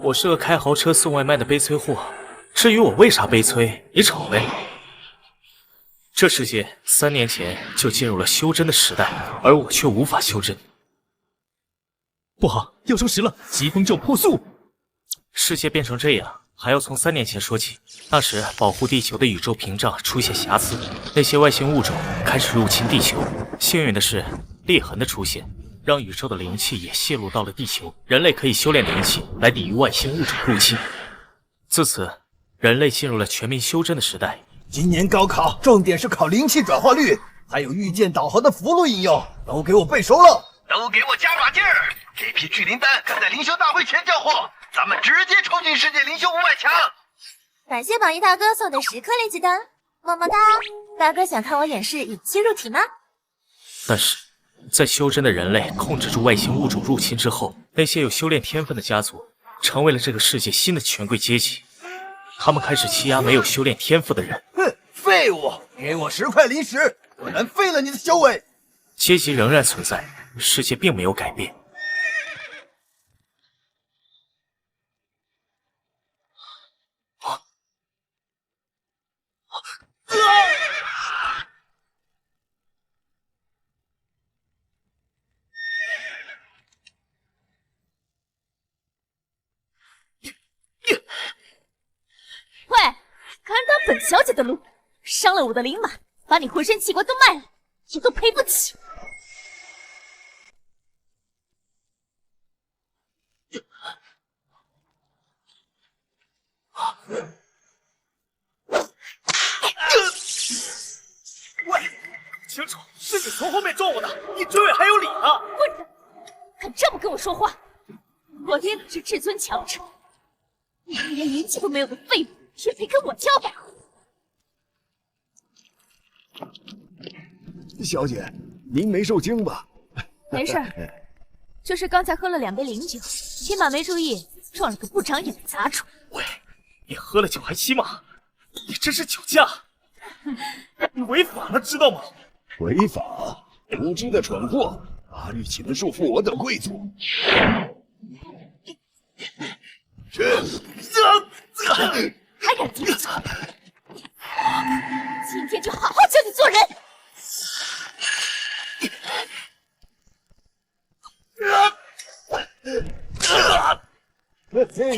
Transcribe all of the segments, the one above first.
我是个开豪车送外卖的悲催货。至于我为啥悲催，你瞅呗。这世界3年前就进入了修真的时代，而我却无法修真。不好，要收拾了，疾风咒破速！世界变成这样，还要从3年前说起。那时，保护地球的宇宙屏障出现瑕疵，那些外星物种开始入侵地球。幸运的是，裂痕的出现让宇宙的灵气也泄露到了地球，人类可以修炼灵气来抵御外星物种入侵。自此，人类进入了全民修真的时代。今年高考重点是考灵气转化率，还有御剑导航的符箓应用，都给我背熟了！都给我加把劲儿！这批聚灵丹赶在灵修大会前交货，咱们直接冲进世界灵修500强！感谢榜一大哥送的10颗灵气丹，么么哒！大哥想看我演示引气入体吗？但是，在修真的人类控制住外星物种入侵之后，那些有修炼天分的家族成为了这个世界新的权贵阶级。他们开始欺压没有修炼天赋的人。哼，废物！给我10块灵石，不然废了你的修为！阶级仍然存在，世界并没有改变。喂，敢挡本小姐的路，伤了我的灵马，把你浑身器官都卖了，也都赔不起。喂，清楚，是你从后面撞我的，你追尾还有理啊！混蛋，敢这么跟我说话！我爹可是至尊强者，你一连灵气都没有的废物，也配跟我交道？小姐，您没受惊吧？没事儿，就是刚才喝了2杯灵酒，骑马没注意，撞了个不长眼的杂种。喂，你喝了酒还骑马，你这是酒驾，你违法了，知道吗？违法？无知的蠢货，法律岂能束缚我等贵族？还敢顶嘴！今天就好好教你做人！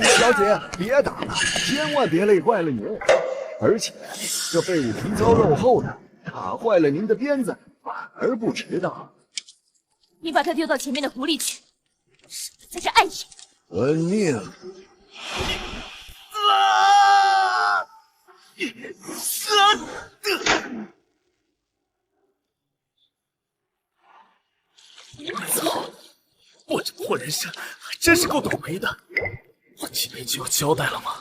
小姐，别打了，千万别累坏了您。而且这废物皮糙肉厚的，打坏了您的鞭子，反而不值当。你把他丢到前面的湖里去，省得在这碍眼。遵命。操！我这破人参还真是够倒霉的，我这边就要交代了吗？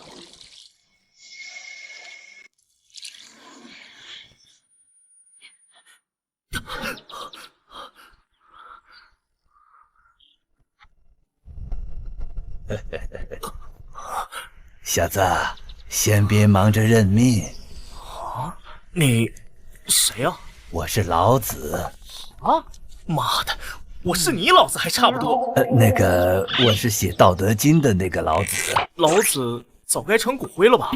小子，先别忙着认命。啊，你谁呀？我是老子。啊！妈的，我是你老子还差不多。那个，我是写《道德经》的那个老子。老子早该成骨灰了吧？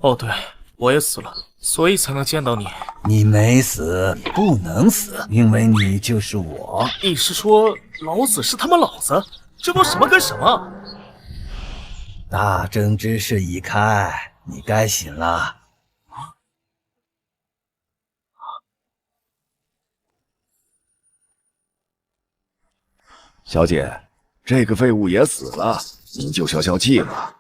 哦，对，我也死了，所以才能见到你。你没死，不能死，因为你就是我。你是说老子是他妈老子？这都什么跟什么？大正之势已开，你该醒了。小姐，这个废物也死了，您就消消气吧。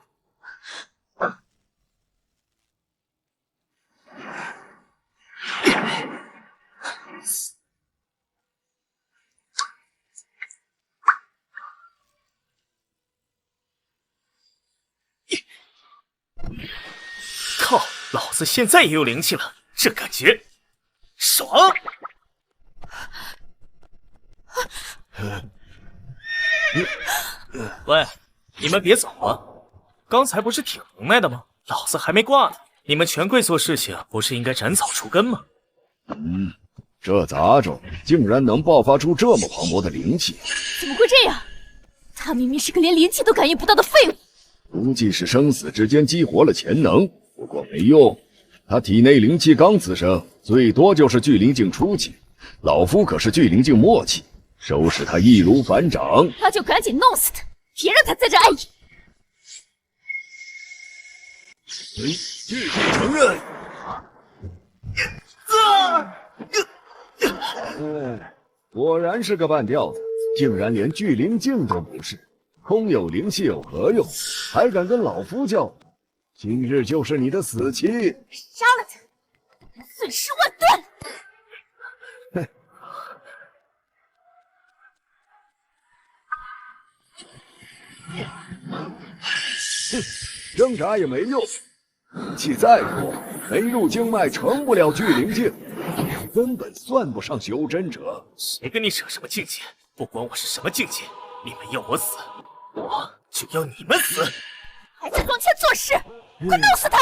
靠，老子现在也有灵气了，这感觉爽！喂，你们别走啊！刚才不是挺能耐的吗？老子还没挂呢。你们权贵做事情不是应该斩草除根吗？这杂种竟然能爆发出这么磅礴的灵气，怎么会这样？他明明是个连灵气都感应不到的废物，估计是生死之间激活了潜能，不过没用。他体内灵气刚滋生，最多就是巨灵境初期，老夫可是巨灵境末期，收拾他易如反掌。那就赶紧弄死他，别让他在这碍眼。拒绝承认。果然是个半吊子，竟然连巨灵境都不是，空有灵气有何用？还敢跟老夫较？今日就是你的死期！杀了他，碎尸万段！挣扎也没用，气再多，没入经脉成不了巨灵境，根本算不上修真者。谁跟你扯什么境界？不管我是什么境界，你们要我死，我就要你们死！还在装腔作势，快弄死他！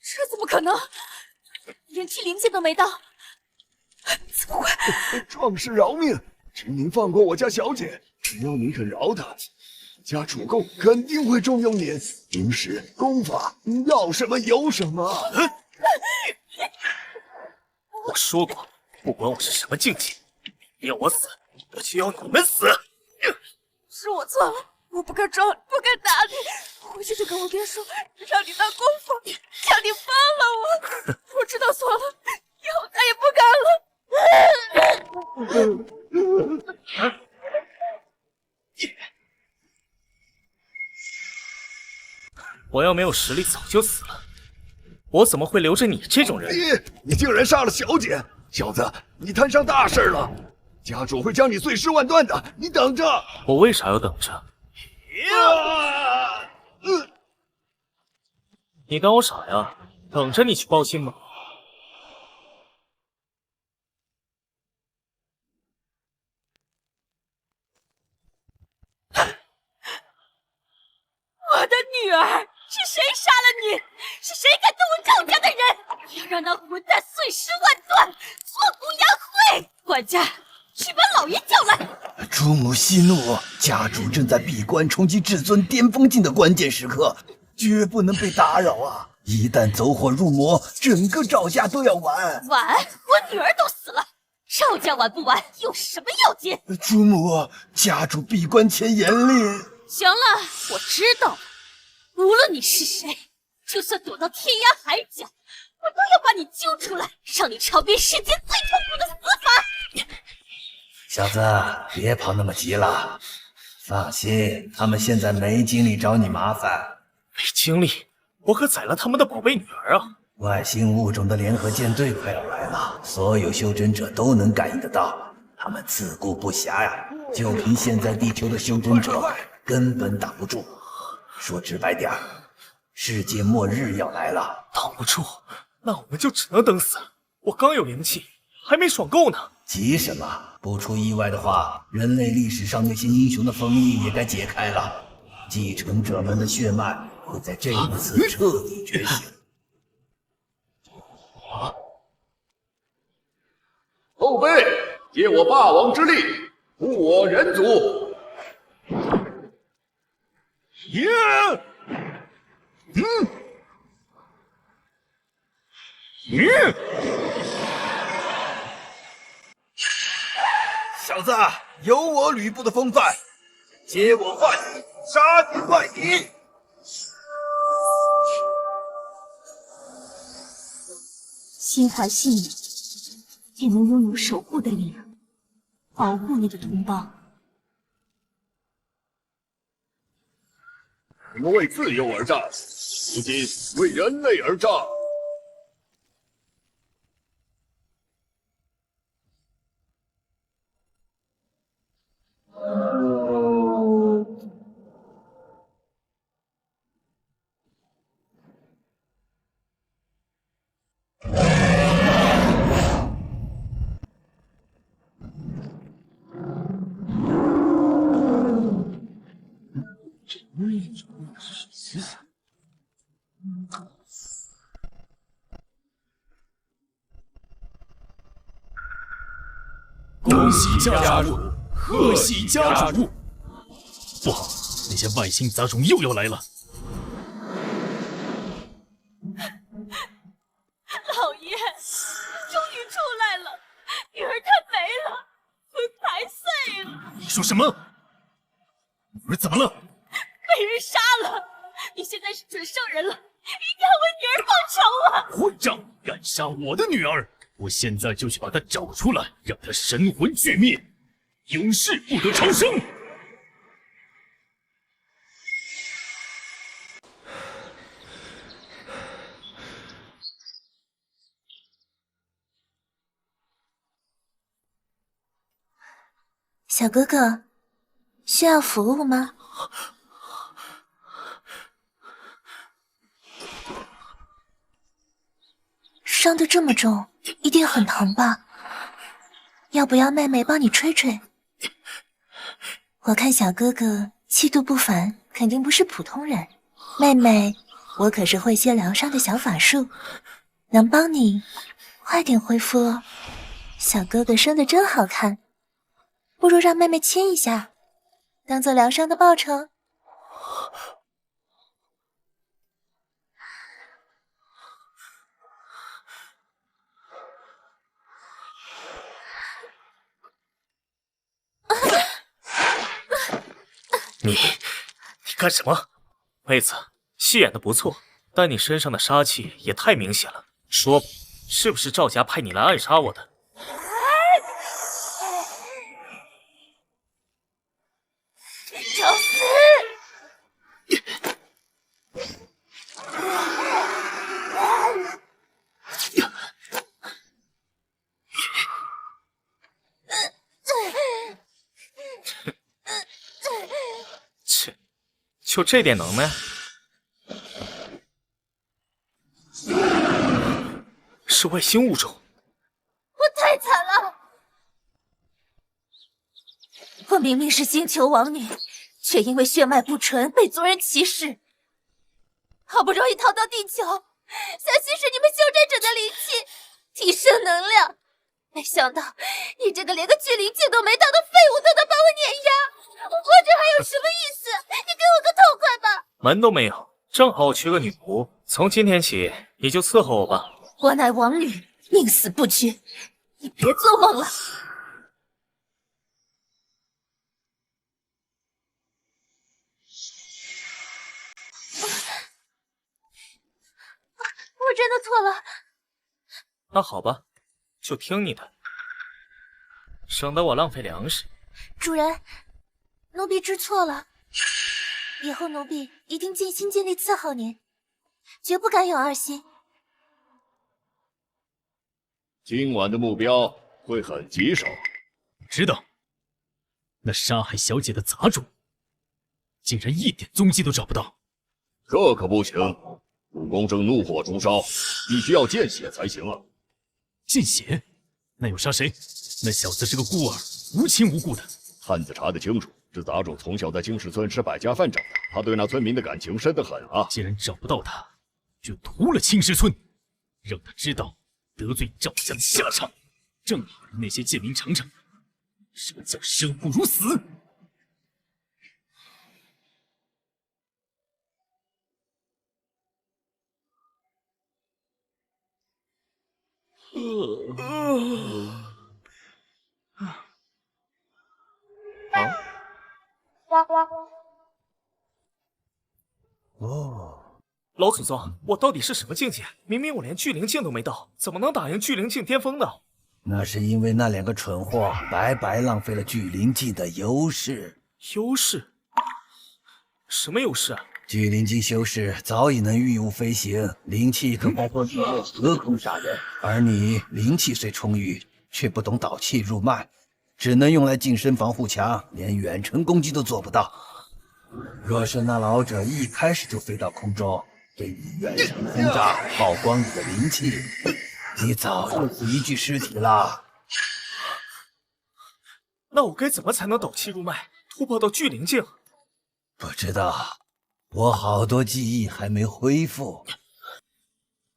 这怎么可能？连气灵界都没到，怎么会？壮士饶命，请您放过我家小姐，只要你肯饶她，家主公肯定会重用您。灵石、功法，你要什么有什么。我说过，不管我是什么境界，要我死，我就要你们死！是我错了，我不该抓，不该打你。回去就跟我爹说，让你当功夫，叫你放了我。我知道错了，以后再也不敢了。我要没有实力，早就死了。我怎么会留着你这种人？你竟然杀了小姐！小子，你摊上大事了，家主会将你碎尸万段的，你等着！我为啥要等着？你当我傻呀？等着你去报信吗？我的女儿，是谁杀了你？是谁敢动我赵家的人？我要让那混蛋碎尸万段，挫骨扬灰！管家，去把老爷叫来。主母息怒，家主正在闭关冲击至尊巅峰境的关键时刻，绝不能被打扰啊！一旦走火入魔，整个赵家都要完。完？我女儿都死了，赵家完不完有什么要紧？主母，家主闭关前严令。行了，我知道了。无论你是谁，就算躲到天涯海角，我都要把你揪出来，让你尝遍世间最痛苦的死法。小子，别跑那么急了。放心，他们现在没精力找你麻烦。没精力？我可宰了他们的宝贝女儿啊！外星物种的联合舰队快要来了，所有修真者都能感应得到，他们自顾不暇呀。就凭现在地球的修真者，根本挡不住。说直白点，世界末日要来了。挡不住，那我们就只能等死。我刚有灵气，还没爽够呢。急什么？不出意外的话，人类历史上那些英雄的封印也该解开了，继承者们的血脉会在这一次彻底觉醒。后辈，借我霸王之力，护我人族！小子，有我吕布的风范，接我话题，杀敌坏敌。心怀信念，也能拥有守护的力量，保护你的同胞。我们为自由而战，如今为人类而战。喜家主，贺喜家主！不好，那些外星杂种又要来了！老爷，终于出来了，女儿她没了，魂牌碎了。你说什么？女儿怎么了？被人杀了！你现在是准圣人了，一定要为女儿报仇啊！混账！敢杀我的女儿！我现在就去把她找出来，让她神魂俱灭，永世不得超生！小哥哥，需要服务吗？伤得这么重，一定很疼吧？要不要妹妹帮你吹吹？我看小哥哥气度不凡，肯定不是普通人。妹妹，我可是会些疗伤的小法术，能帮你快点恢复哦。小哥哥生得真好看，不如让妹妹亲一下，当做疗伤的报酬。你干什么？妹子，戏演的不错，但你身上的杀气也太明显了。说吧，是不是赵家派你来暗杀我的？找死！切，就这点能耐？是外星物种。我太惨了！我明明是星球王女，却因为血脉不纯被族人歧视。好不容易逃到地球，想吸食你们修真者的灵气，提升能量，没想到你这个连个巨灵境都没到的废物都能把我碾压，我活着还有什么意思？你给我个痛快吧！门都没有，正好我缺个女仆，从今天起你就伺候我吧。我乃王女，宁死不屈，你别做梦了。我真的错了。那好吧，就听你的，省得我浪费粮食。主人，奴婢知错了，以后奴婢一定尽心尽力伺候您，绝不敢有二心。今晚的目标会很棘手。知道。那杀害小姐的杂种，竟然一点踪迹都找不到。这可不行，武功正怒火中烧，必须要见血才行啊！见血？那又杀谁？那小子是个孤儿，无亲无故的。汉子查得清楚，这杂种从小在青石村吃百家饭长大，他对那村民的感情深得很啊！既然找不到他，就屠了青石村，让他知道得罪赵家的下场，正好让那些贱民尝尝什么叫生不如死。老祖宗，我到底是什么境界？明明我连巨灵境都没到，怎么能打赢巨灵境巅峰呢？那是因为那两个蠢货白白浪费了巨灵境的优势。优势？什么优势啊？巨灵境修士早已能御物飞行，灵气可包括隔空杀人，而你灵气虽充裕，却不懂导气入脉，只能用来近身防护墙，连远程攻击都做不到。若是那老者一开始就飞到空中，对你远程轰炸，曝光你的灵气，你早就是一具尸体了。那我该怎么才能导气入脉，突破到巨灵境？不知道，我好多记忆还没恢复。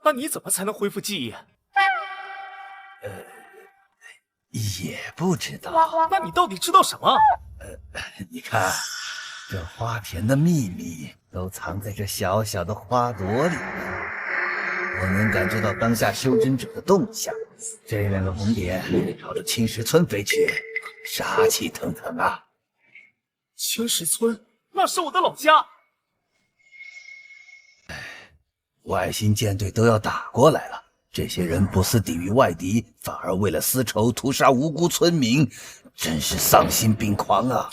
那你怎么才能恢复记忆？也不知道。那你到底知道什么？你看，这花田的秘密都藏在这小小的花朵里呢。我能感知到当下修真者的动向，这2个红点朝着青石村飞去，杀气腾腾啊！青石村，那是我的老家。外星舰队都要打过来了，这些人不思抵御外敌，反而为了私仇屠杀无辜村民，真是丧心病狂啊！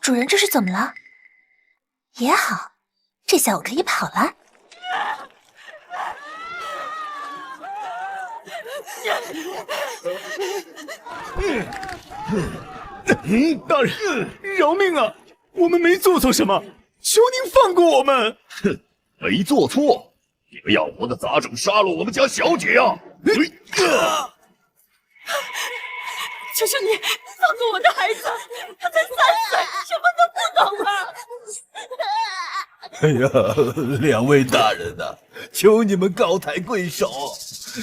主人这是怎么了？也好，这下我可以跑了。大人，饶命啊！我们没做错什么，求您放过我们。哼，没做错，你们要活的咋整杀了我们家小姐呀？求求你放过我的孩子，他才3岁，什么都不懂啊！哎呀，2位大人呐，求你们高抬贵手，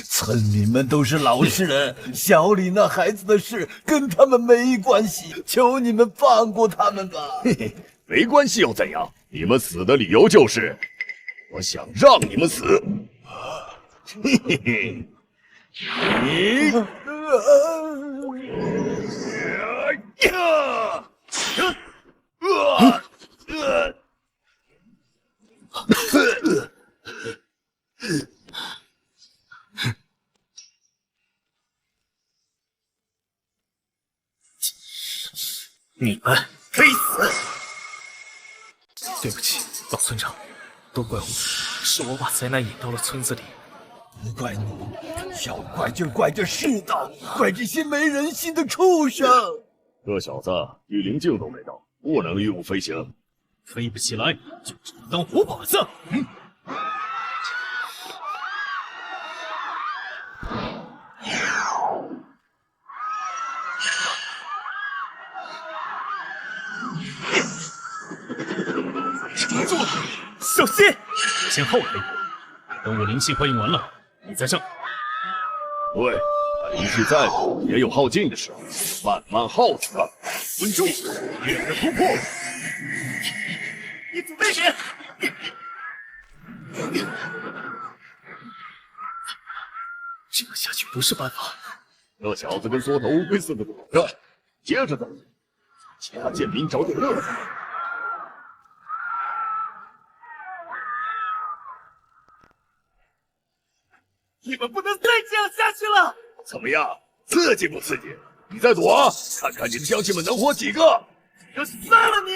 村民们都是老实人，小李那孩子的事跟他们没关系，求你们放过他们吧。嘿嘿，没关系又怎样？你们死的理由就是我想让你们死。嘿嘿嘿，你们该死！对不起，老村长，都怪我，是我把灾难引到了村子里。不怪你，要怪就怪这世道，怪这些没人性的畜生。这小子御灵境都没到，不能御物飞行。飞不起来，就只能当活靶子。停住！小心！先耗他一会儿，等我灵气化用完了，你再上。对，他灵气再多，也有耗尽的时候，慢慢耗死他。稳住，烈日突破！你准备点！这样下去不是办法。这小子跟缩头乌龟似的躲着，接着走，其他贱民找点乐子。你们不能再这样下去了！怎么样，刺激不刺激？你再躲，看看你的乡亲们能活几个！要杀了你！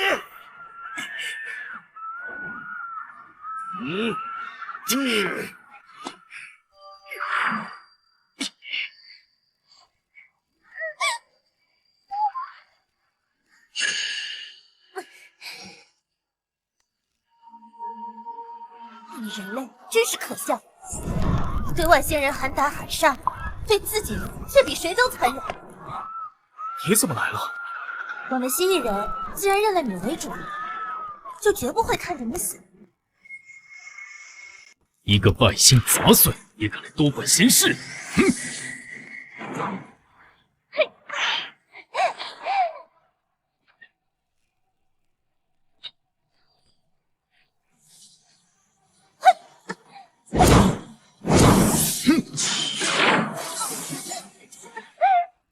你人类真是可笑，对外星人喊打喊杀，对自己人却比谁都残忍。你怎么来了？我们蜥蜴人既然认了你为主，就绝不会看着你死。一个外星杂碎也敢来多管闲事！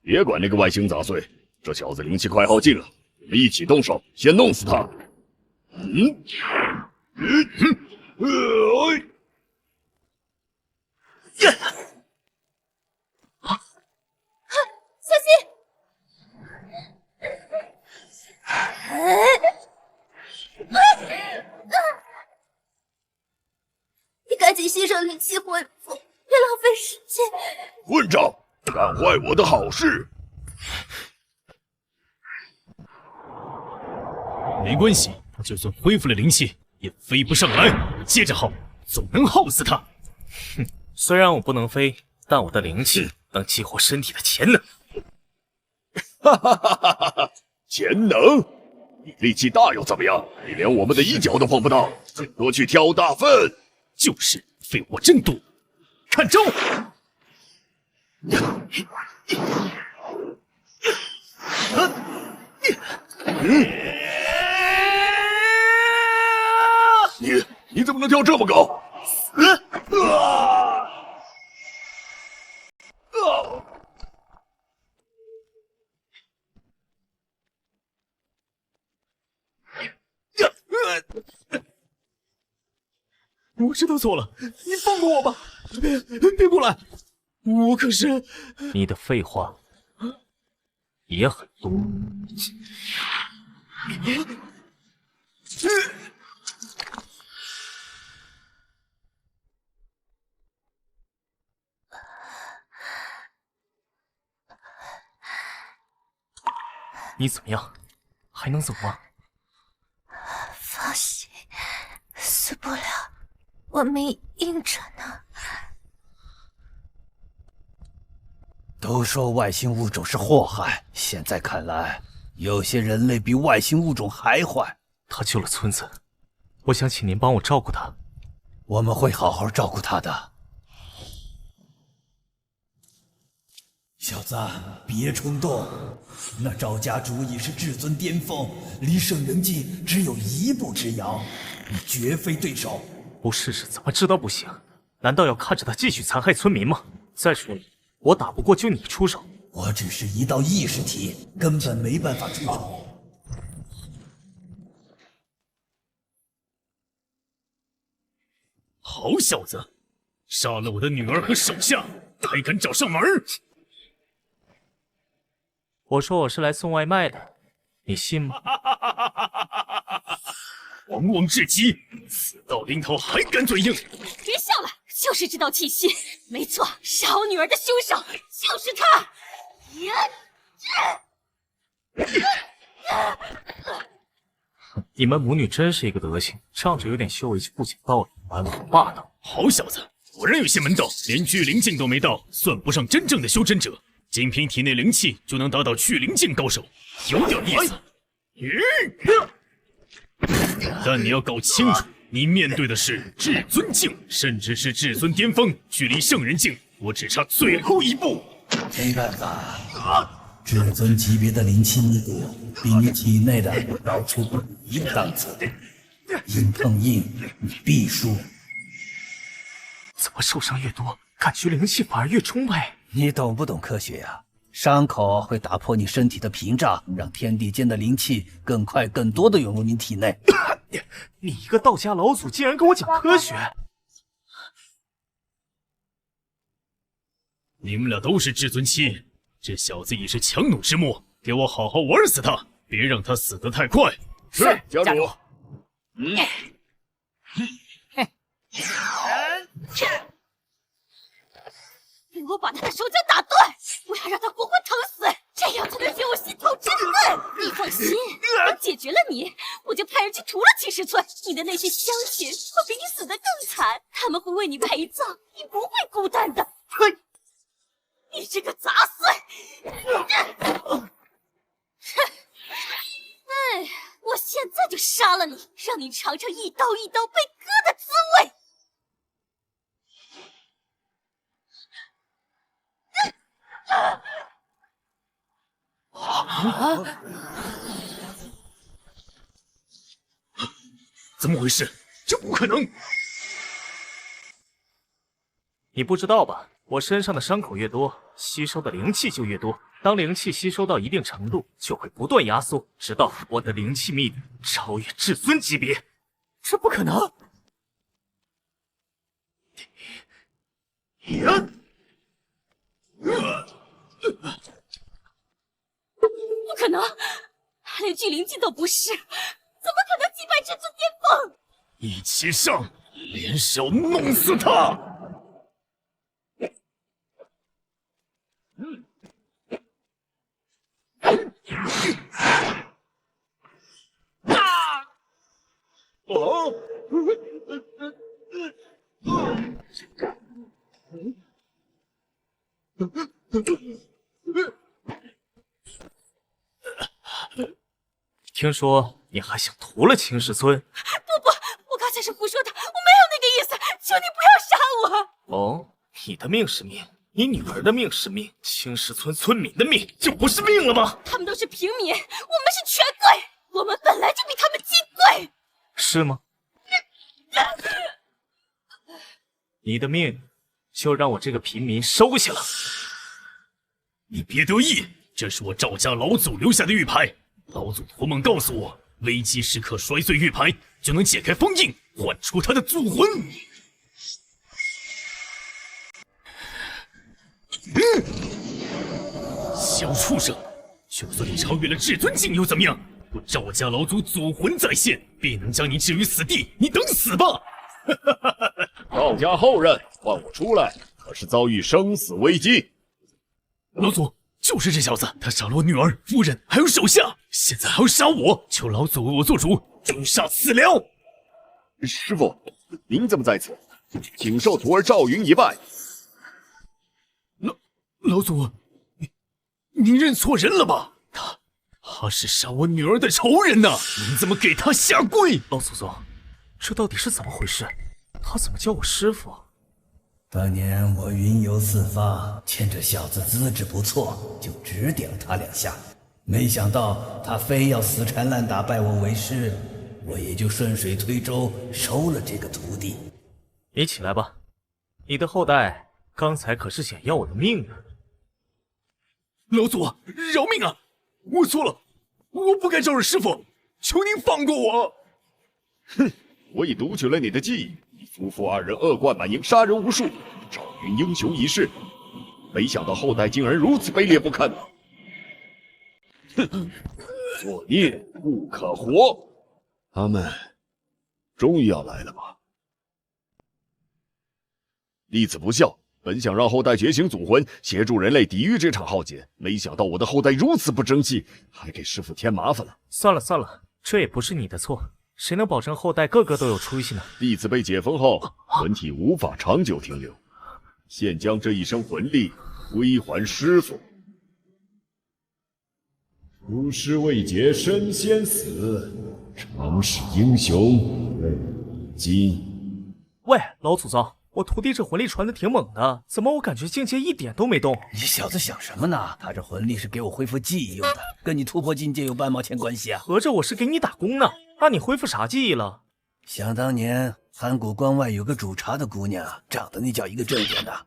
别管那个外星杂碎，这小子灵气快耗尽了，你们一起动手，先弄死他！小心！你赶紧牺牲灵气恢复，别浪费时间。混账！干坏我的好事！没关系，就算恢复了灵气，也飞不上来。接着耗，总能耗死他。哼，虽然我不能飞，但我的灵气能激活身体的潜能。哈哈哈哈哈！潜能？你力气大又怎么样？你连我们的一角都碰不到，顶多去挑大粪。就是废话真多，看招！你怎么能跳这么高？我知道错了，你放过我吧！别过来，我可是……你的废话也很多。你怎么样？还能走吗？放心，死不了，我命硬着呢。都说外星物种是祸害，现在看来，有些人类比外星物种还坏。他救了村子，我想请您帮我照顾他。我们会好好照顾他的。小子，别冲动。那赵家主已是至尊巅峰，离圣人境只有一步之遥，你绝非对手。不试试怎么知道不行？难道要看着他继续残害村民吗？再说了，我打不过就你出手。我只是一道意识体，根本没办法出手。好小子，杀了我的女儿和手下，还敢找上门？我说我是来送外卖的，你信吗？狂妄至极，死到临头还敢嘴硬！别笑了，就是这道气息，没错，杀我女儿的凶手就是他。你们母女真是一个德行，仗着有点修为就不讲道理，蛮横霸道。好小子，果然有些门道，连聚灵境都没到，算不上真正的修真者。仅凭体内灵气就能达到聚灵境高手，有点意思。但你要搞清楚，你面对的是至尊境，甚至是至尊巅峰，距离圣人境我只差最后一步。没办法，至尊级别的灵气密度比你体内的高出不止一个档次，硬碰硬，你必输。怎么受伤越多，感觉灵气反而越充沛？你懂不懂科学呀？伤口会打破你身体的屏障，让天地间的灵气更快、更多的涌入你体内。你一个道家老祖竟然跟我讲科学！你们俩都是至尊期，这小子已是强弩之末，给我好好玩死他，别让他死得太快。是家主。给我把他的手脚打断，不要让他活活疼死，这样才能解我心头之恨。你放心，我解决了你，我就派人去屠了秦石村。你的那些乡亲会比你死得更惨，他们会为你陪葬，你不会孤单的。呸！你这个杂碎！哎，我现在就杀了你，让你尝尝一刀一刀被割的滋味。怎么回事？这不可能！你不知道吧？我身上的伤口越多，吸收的灵气就越多。当灵气吸收到一定程度，就会不断压缩，直到我的灵气密度超越至尊级别。这不可能！不可能，连聚灵境都不是，怎么可能击败至尊巅峰？一起上，联手弄死他！听说你还想屠了青石村？不，我刚才是胡说的，我没有那个意思，求你不要杀我。哦，你的命是命，你女儿的命是命，青石村村民的命就不是命了吗？他们都是平民，我们是权贵，我们本来就比他们金贵。是吗？你的命就让我这个平民收下了。你别得意，这是我赵家老祖留下的玉牌。老祖托梦告诉我，危机时刻摔碎玉牌，就能解开封印，唤出他的祖魂。小畜生，就算你超越了至尊境又怎么样？我赵家老祖祖魂在线，必能将你置于死地。你等死吧！赵家后人，换我出来，可是遭遇生死危机。老祖，就是这小子，他杀了我女儿、夫人，还有手下，现在还要杀我，求老祖为我做主，诛杀此僚。师傅，您怎么在此？请受徒儿赵云一拜。老祖，你认错人了吧？他是杀我女儿的仇人呐！您怎么给他下跪？老祖宗，这到底是怎么回事？他怎么叫我师傅？当年我云游四方，见这小子资质不错，就指点了他2下。没想到他非要死缠烂打拜我为师，我也就顺水推舟收了这个徒弟。你起来吧，你的后代刚才可是想要我的命呢。老祖，饶命啊！我错了，我不该招惹师傅，求您放过我。哼，我已读取了你的记忆，你夫妇2人恶贯满盈，杀人无数，赵云英雄已逝，没想到后代竟然如此卑劣不堪。哼，作孽不可活。他们终于要来了吧？弟子不孝，本想让后代觉醒祖魂，协助人类抵御这场浩劫，没想到我的后代如此不争气，还给师父添麻烦了。算了，这也不是你的错，谁能保证后代个个都有出息呢？弟子被解封后，魂体无法长久停留，现将这一身魂力归还师父。出师未捷身先死，常使英雄泪尽。喂，老祖宗，我徒弟这魂力传的挺猛的，怎么我感觉境界一点都没动？你小子想什么呢？他这魂力是给我恢复记忆用的，跟你突破境界有半毛钱关系啊？合着我是给你打工呢？那你恢复啥记忆了？想当年函谷关外有个煮茶的姑娘，长得那叫一个正点的。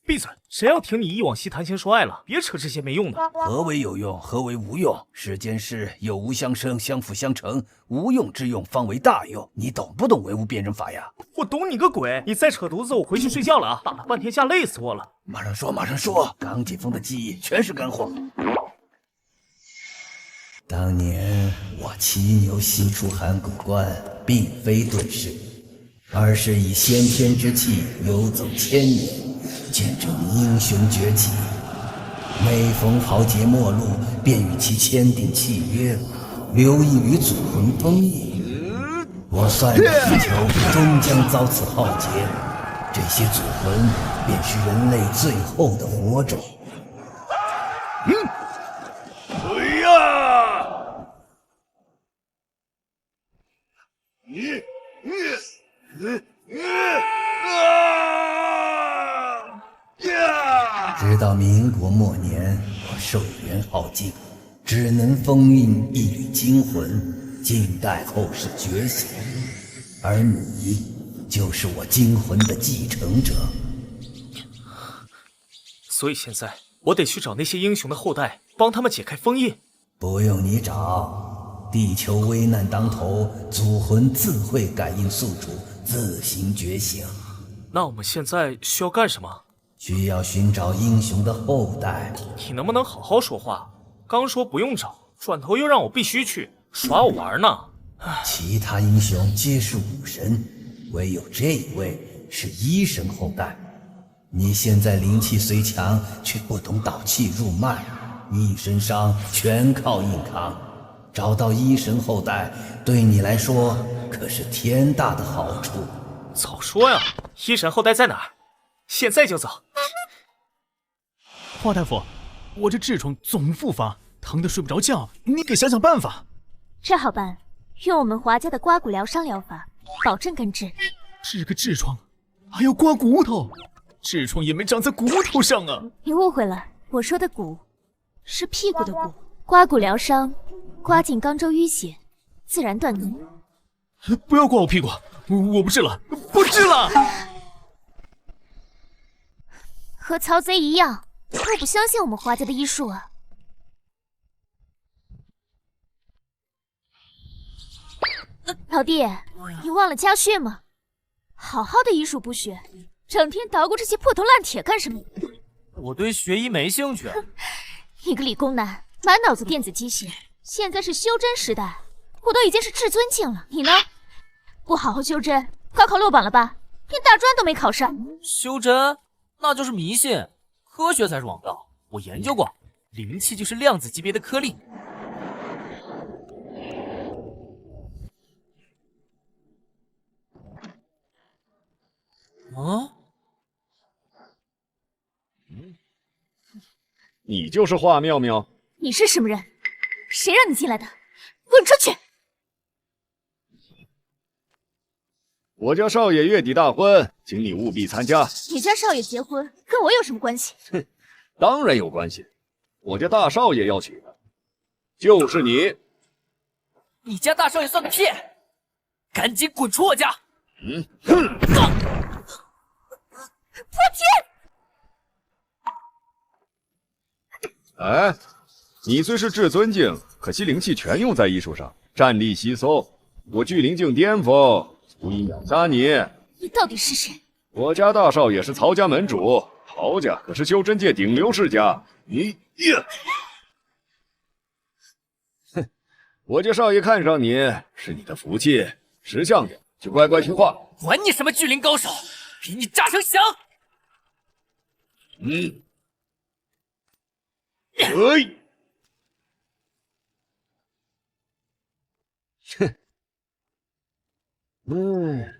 闭嘴！谁要听你忆往昔谈情说爱了？别扯这些没用的。何为有用？何为无用？世间事有无相生，相辅相成，无用之用方为大用。你懂不懂唯物辨认法呀？我懂你个鬼！你再扯犊子，我回去睡觉了啊！打了半天架，累死我了。马上说！刚解封的记忆全是干货。当年我骑牛西出函谷关，并非遁世，而是以先天之气游走千年，见证英雄崛起。每逢豪杰末路，便与其签订契约，留意于祖魂封印。我算着地球终将遭此浩劫，这些祖魂便是人类最后的火种。哎呀！直到民国末年，我寿元耗尽，只能封印一缕精魂，静待后世觉醒。而你就是我精魂的继承者。所以现在我得去找那些英雄的后代，帮他们解开封印。不用你找，地球危难当头，祖魂自会感应宿主，自行觉醒。那我们现在需要干什么？需要寻找英雄的后代。你能不能好好说话？刚说不用找，转头又让我必须去，耍我玩呢？其他英雄皆是武神，唯有这一位是医神后代。你现在灵气虽强，却不懂导气入脉，一身伤全靠硬扛。找到医神后代，对你来说可是天大的好处。早说呀！医神后代在哪儿？现在就走。华大夫，我这痔疮总复发，疼得睡不着觉，你给想想办法。这好办，用我们华家的刮骨疗伤疗法，保证根治。治个痔疮还要刮骨头，痔疮也没长在骨头上啊！你误会了，我说的骨是屁股的骨。刮骨疗伤，刮进肛周淤血，自然断脓。不要刮我屁股，我不治了，不治了！和曹贼一样，我不相信我们华家的医术啊！老弟，你忘了家训吗？好好的医术不学，整天捣鼓这些破铜烂铁干什么？我对学医没兴趣。你个理工男，满脑子电子机械。现在是修真时代，我都已经是至尊境了，你呢？不好好修真，高考落榜了吧？连大专都没考上。修真那就是迷信，科学才是王道。我研究过，灵气就是量子级别的颗粒。啊？你就是华妙妙？你是什么人？谁让你进来的？滚出去！我家少爷月底大婚，请你务必参加。你家少爷结婚跟我有什么关系？哼，当然有关系。我家大少爷要娶的，就是你。你家大少爷算个屁！赶紧滚出我家！哼！破天！哎，你虽是至尊境，可惜灵气全用在艺术上，战力稀松。我巨灵境巅峰，足以秒杀你。你到底是谁？我家大少爷是曹家门主，曹家可是修真界顶流世家。你呀，哼！我家少爷看上你是你的福气，识相点，就乖乖听话。管你什么巨灵高手，比你炸成翔！哎，哼，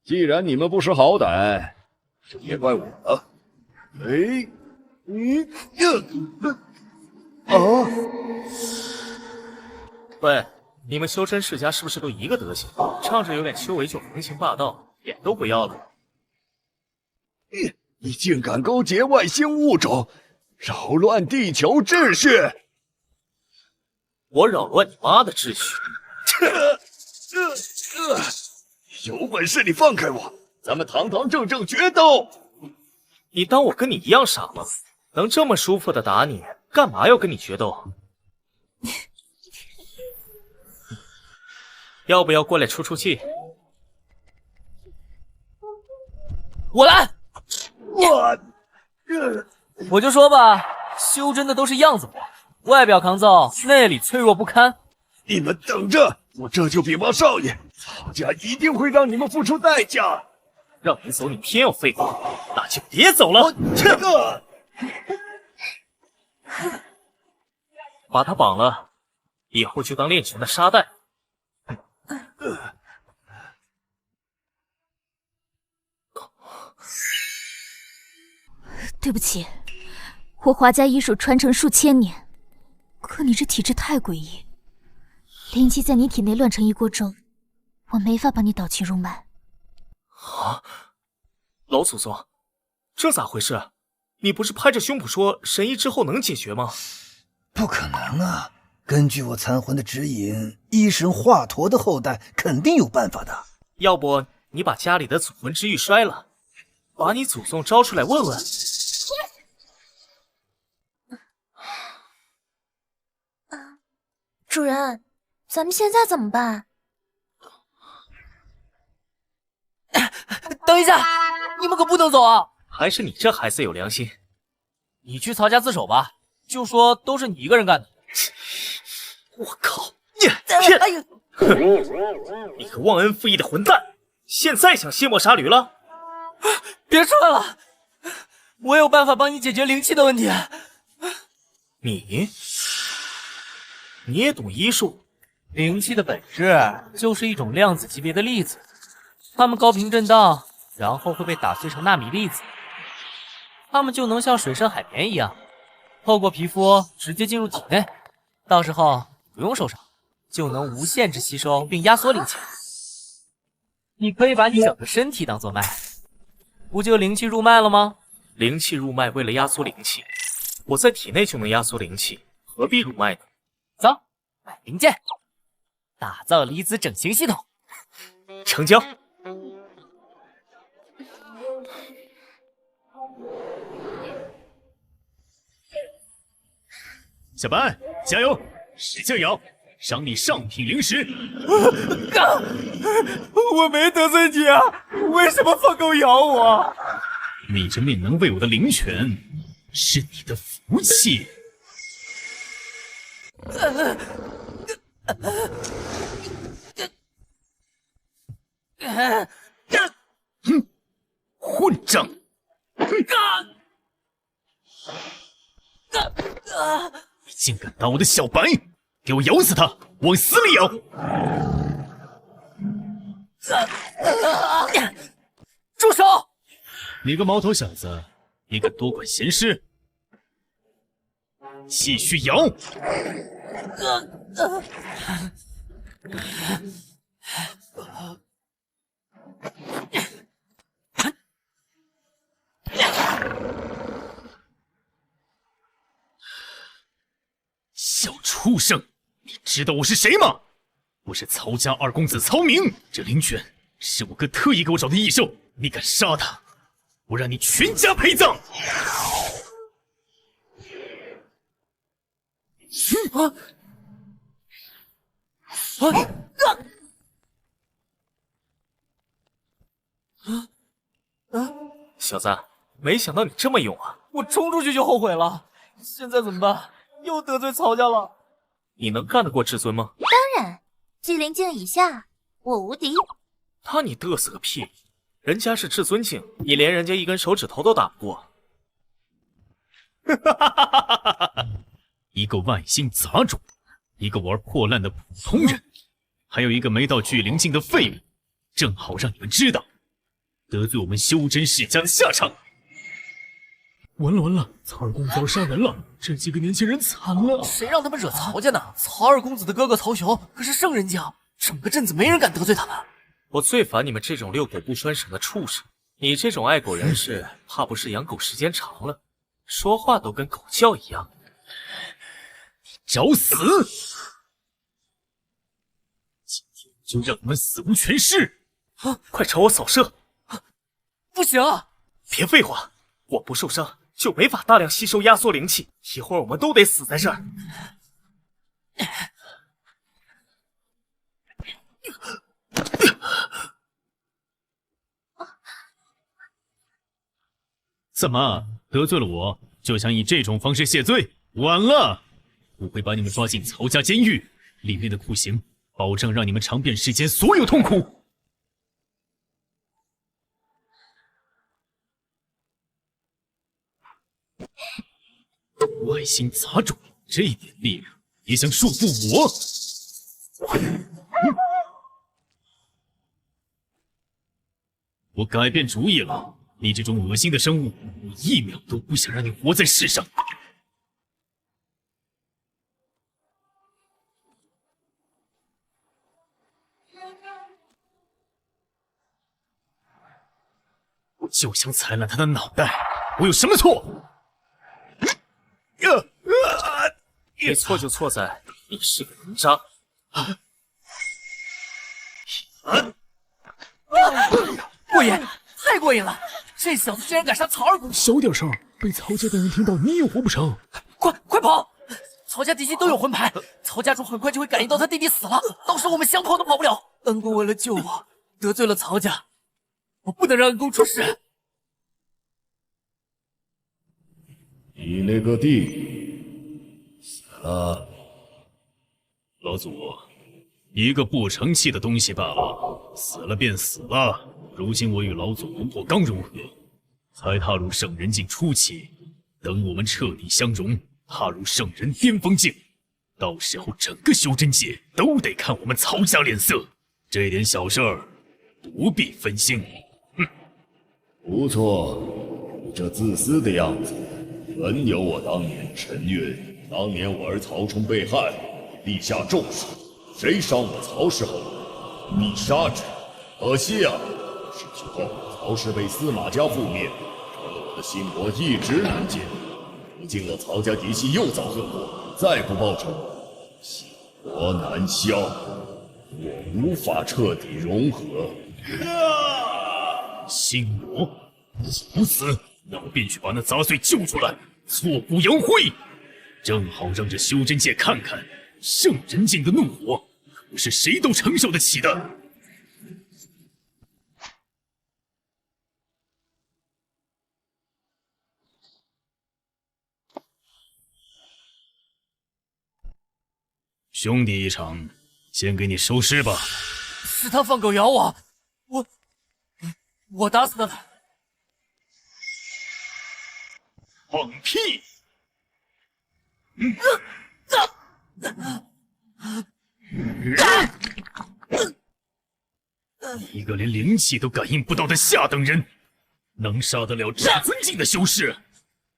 既然你们不识好歹，就别怪我了。哎，喂，你们修真世家是不是都一个德行？仗着有点修为就横行霸道，脸都不要了？你竟敢勾结外星物种，扰乱地球秩序！我扰乱你妈的秩序！有本事你放开我，咱们堂堂正正决斗！你当我跟你一样傻吗？能这么舒服的打你，干嘛要跟你决斗？要不要过来出出气？我来！我就说吧，修真的都是样子货，外表抗造，内里脆弱不堪。你们等着，我这就禀报少爷，曹家一定会让你们付出代价。让你走，你偏要废话，那就别走了。把他绑了，以后就当练拳的沙袋。对不起，我华家医术传承数千年，可你这体质太诡异，灵气在你体内乱成一锅粥，我没法帮你导气入脉。啊，老祖宗，这咋回事？你不是拍着胸脯说神医之后能解决吗？不可能啊！根据我残魂的指引，医神华佗的后代肯定有办法的。要不你把家里的祖魂之玉摔了，把你祖宗招出来问问。主人，咱们现在怎么办？等一下，你们可不能走啊！还是你这孩子有良心。你去曹家自首吧，就说都是你一个人干的。我靠！哎呀！哼！你个忘恩负义的混蛋，现在想卸磨杀驴了？别说了，我有办法帮你解决灵气的问题。你也懂医术？灵气的本质就是一种量子级别的粒子，它们高频震荡，然后会被打碎成纳米粒子，它们就能像水深海绵一样，透过皮肤直接进入体内，到时候不用受伤，就能无限制吸收并压缩灵气。你可以把你整个身体当做脉，不就灵气入脉了吗？灵气入脉，为了压缩灵气，我在体内就能压缩灵气，何必入脉呢？走，买零件，打造离子整形系统。成交。小白，加油，使劲咬，赏你上品灵石。我没得罪你啊，为什么放狗咬我？你这面能为我的灵泉，是你的福气。混账！你竟敢打我的小白！给我咬死他，往死里咬！住手！你个毛头小子，也敢多管闲事？继续咬！小畜生，你知道我是谁吗？我是曹家二公子曹明，这灵犬是我哥特意给我找的异兽，你敢杀他，我让你全家陪葬！小子，没想到你这么勇啊！我冲出去就后悔了，现在怎么办？又得罪曹家了。你能干得过至尊吗？当然，巨灵境以下，我无敌。那你嘚瑟个屁！人家是至尊境，你连人家一根手指头都打不过。一个外星杂种，一个玩破烂的普通人，还有一个没到巨灵境的废物，正好让你们知道得罪我们修真世家的下场。完了完了，曹二公子要杀人了，这几个年轻人惨了。谁让他们惹曹家呢？曹二公子的哥哥曹雄可是圣人境，整个镇子没人敢得罪他们。我最烦你们这种遛狗不拴绳的畜生！你这种爱狗人士，怕不是养狗时间长了，说话都跟狗叫一样。找死！今天就让你们死无全尸！快朝我扫射！不行！别废话，我不受伤就没法大量吸收压缩灵气，一会儿我们都得死在这儿。怎么得罪了我，就想以这种方式谢罪？晚了，我会把你们抓进曹家监狱，里面的酷刑保证让你们尝遍世间所有痛苦。外星杂种，这点力量也想束缚我？我改变主意了。你这种恶心的生物，我一秒都不想让你活在世上。我就想踩烂他的脑袋，我有什么错？你错就错在你是个人渣。过瘾，太过瘾了！这小子竟然敢杀曹二公子！小点声，被曹家的人听到，你也活不成！快跑！曹家嫡系都有魂牌，曹家主很快就会感应到他弟弟死了，到时候我们想跑都跑不了。恩公为了救我，得罪了曹家，我不能让恩公出事。你那个弟死了，老祖，一个不成器的东西罢了，死了便死了。如今我与老祖不过刚融合，才踏入圣人境初期，等我们彻底相融，踏入圣人巅峰境，到时候整个修真界都得看我们曹家脸色。这点小事儿不必分心。不错，你这自私的样子本有我当年的神韵，当年我儿曹冲被害，立下重誓，谁伤我曹氏后人，必杀之。可惜啊，逝去后曹氏被司马家覆灭，搞得我的心魔一直难解。如今我曹家嫡系又遭横祸，再不报仇，心魔难消，我无法彻底融合。心魔，如此，那我便去把那杂碎救出来，挫骨扬灰，正好让这修真界看看，圣人境的怒火可不是谁都承受得起的。兄弟一场，先给你收尸吧。是他放狗咬我，我打死的他。放屁！一个连灵气都感应不到的下等人，能杀得了至尊境的修士？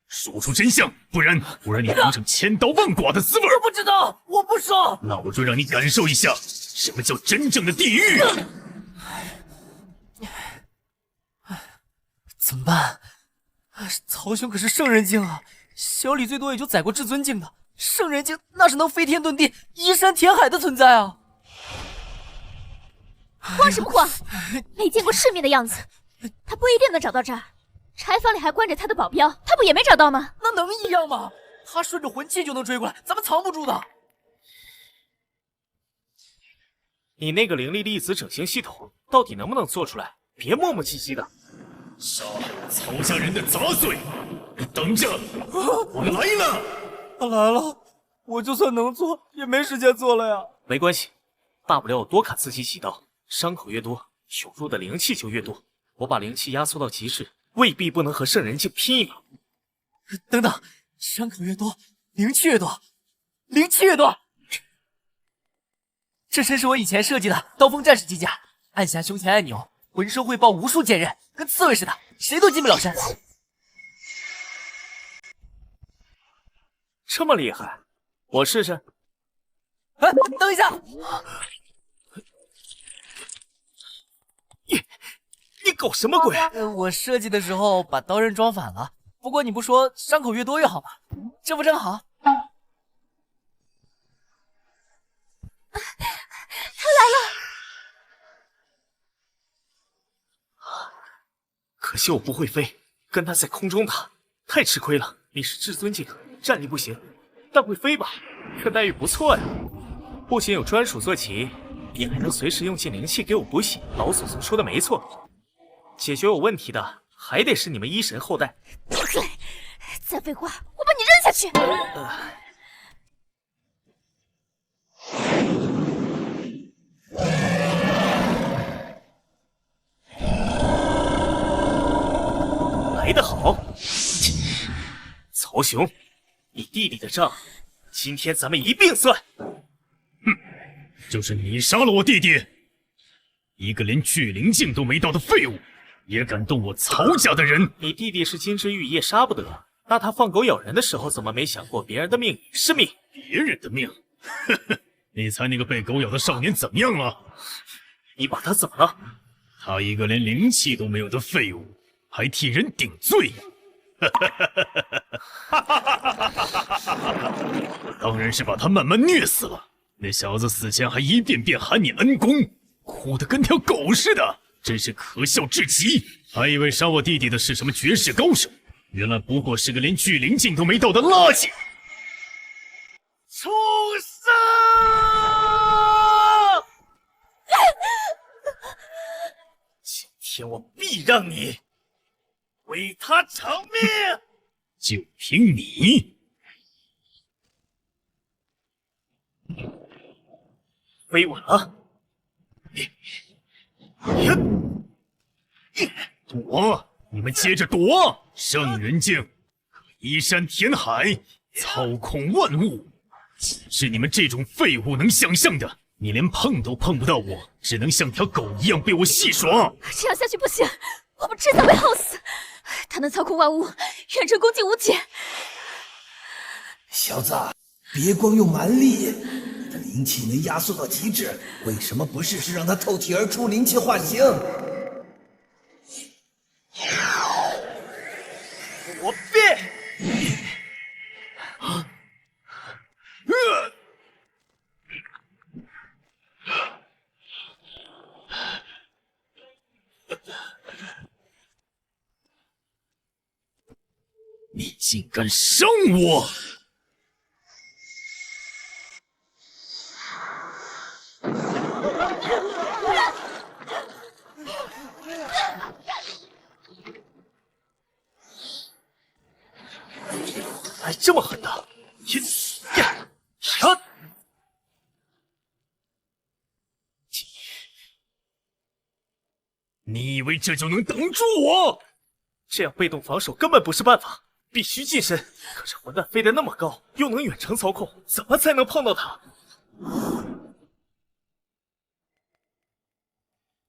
说出真相，不然你尝尝千刀万剐的滋味。我不知道，我不说。那我就让你感受一下什么叫真正的地狱。怎么办？曹兄可是圣人境啊，小李最多也就宰过至尊境的，圣人境那是能飞天遁地、移山填海的存在啊！慌什么慌？没见过世面的样子，他不一定能找到这儿。柴房里还关着他的保镖，他不也没找到吗？那能一样吗？他顺着魂气就能追过来，咱们藏不住的。你那个灵力粒子整形系统到底能不能做出来？别磨磨唧唧的。杀害曹家人的杂碎，你等着，我来了！他来了，我就算能做，也没时间做了呀。没关系，大不了我多砍自己几刀，伤口越多，涌入的灵气就越多。我把灵气压缩到极致，未必不能和圣人境拼一把。等等，伤口越多，灵气越多，灵气越多。这身是我以前设计的刀锋战士机甲，按下胸前按钮，浑身会爆无数剑刃，跟刺猬似的，谁都近不了身。这么厉害，我试试。哎，等一下！你搞什么鬼？我设计的时候把刀刃装反了。不过你不说伤口越多越好吗？这不正好？他来了！可惜我不会飞，跟他在空中打太吃亏了。你是至尊境，战力不行，但会飞吧？这待遇不错呀。不仅有专属坐骑，你还能随时用尽灵气给我补血。老祖宗说的没错，解决我问题的还得是你们医神后代。闭嘴！再废话，我把你扔下去！来得好，曹雄，你弟弟的账，今天咱们一并算。哼，就是你杀了我弟弟，一个连巨灵境都没到的废物，也敢动我曹家的人。你弟弟是金枝玉叶杀不得，那他放狗咬人的时候，怎么没想过别人的命也是命？别人的命？呵呵，你猜那个被狗咬的少年怎么样了？你把他怎么了？他一个连灵气都没有的废物，还替人顶罪。我当然是把他慢慢虐死了。那小子死前还一遍遍喊你恩公，哭得跟条狗似的，真是可笑至极。还以为杀我弟弟的是什么绝世高手，原来不过是个连巨灵境都没到的垃圾。畜生！今天我必让你为他偿命！就凭你，飞稳了！躲！你们接着躲！圣人境可移山填海，操控万物，是你们这种废物能想象的。你连碰都碰不到我，只能像条狗一样被我戏耍。这样下去不行，我们迟早会耗死。他能操控万物，远程攻击无解。小子，别光用蛮力，你的灵气能压缩到极致，为什么不试试让它透体而出，灵气化形？我变！你竟敢伤我！还这么狠的！呀！你以为这就能挡住我？这样被动防守根本不是办法，必须近身。可是混蛋飞得那么高，又能远程操控，怎么才能碰到他？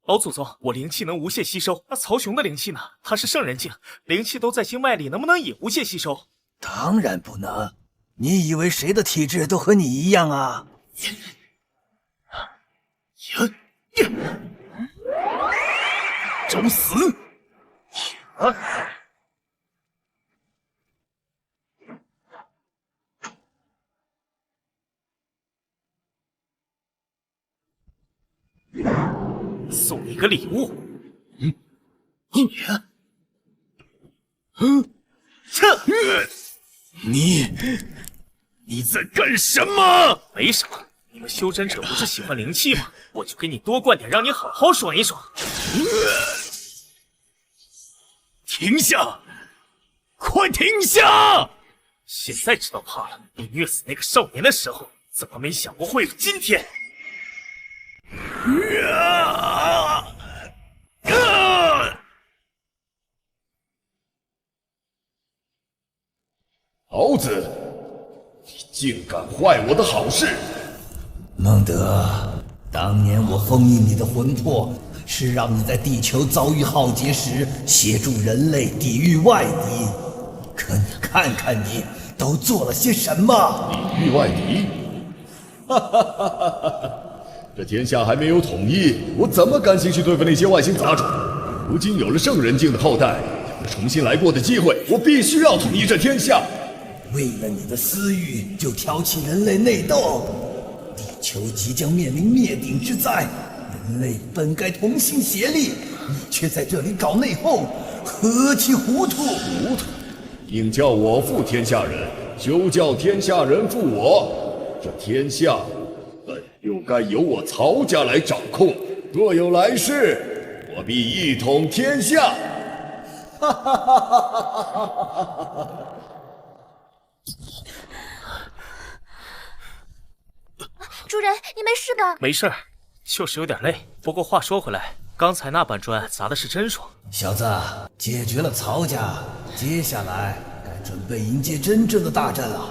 老祖宗，我灵气能无限吸收，那曹雄的灵气呢？他是圣人境，灵气都在经脉里，能不能也无限吸收？当然不能。你以为谁的体质都和你一样啊？找死！送你个礼物。你在干什么？没什么，你们修真者不是喜欢灵气吗？我就给你多灌点，让你好好爽一爽。停下！快停下！现在知道怕了，你虐死那个少年的时候，怎么没想过会有今天？猴子，你竟敢坏我的好事！孟德，当年我封印你的魂魄，是让你在地球遭遇浩劫时协助人类抵御外敌。可你看看你都做了些什么？抵御外敌？哈哈哈哈哈！这天下还没有统一，我怎么甘心去对付那些外星杂种？如今有了圣人境的后代，有了重新来过的机会，我必须要统一这天下。为了你的私欲，就挑起人类内斗。地球即将面临灭顶之灾，人类本该同心协力，你却在这里搞内讧，何其糊涂！糊涂！宁叫我负天下人，休叫天下人负我。这天下本就该由我曹家来掌控。若有来世，我必一统天下。哈哈哈哈哈哈！主人，你没事吧？没事儿，就是有点累。不过话说回来，刚才那板砖砸的是真爽。小子，解决了曹家，接下来该准备迎接真正的大战了。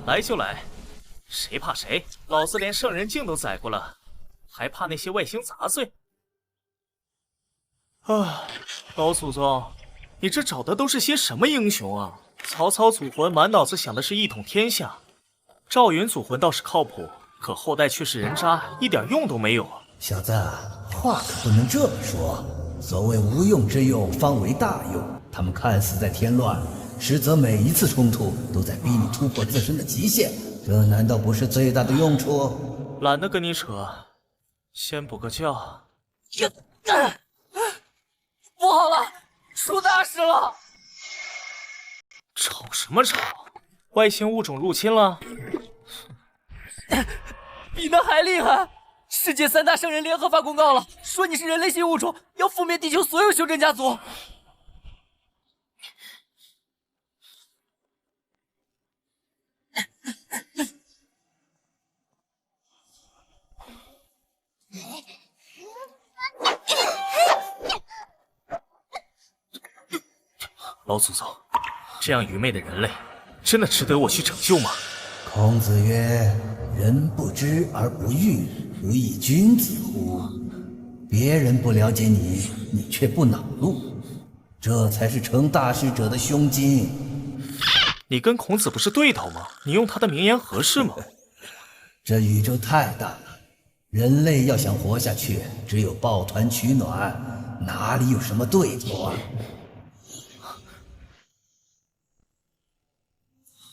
来就来，谁怕谁？老子连圣人境都宰过了，还怕那些外星杂碎？啊，老祖宗，你这找的都是些什么英雄啊？曹操祖魂满脑子想的是一统天下，赵云祖魂倒是靠谱，可后代却是人渣，一点用都没有啊！小子，话可不能这么说。所谓无用之用，方为大用。他们看似在添乱，实则每一次冲突都在逼你突破自身的极限。这难道不是最大的用处？懒得跟你扯，先补个觉。不好了，出大事了！吵什么吵？外星物种入侵了？比那还厉害！世界3大圣人联合发公告了，说你是人类新物种，要覆灭地球所有修真家族。老祖宗，这样愚昧的人类，真的值得我去拯救吗？孔子曰：“人不知而不愠，何以君子乎？”别人不了解你，你却不恼怒，这才是成大事者的胸襟。你跟孔子不是对头吗？你用他的名言合适吗？这宇宙太大了，人类要想活下去，只有抱团取暖，哪里有什么对头啊？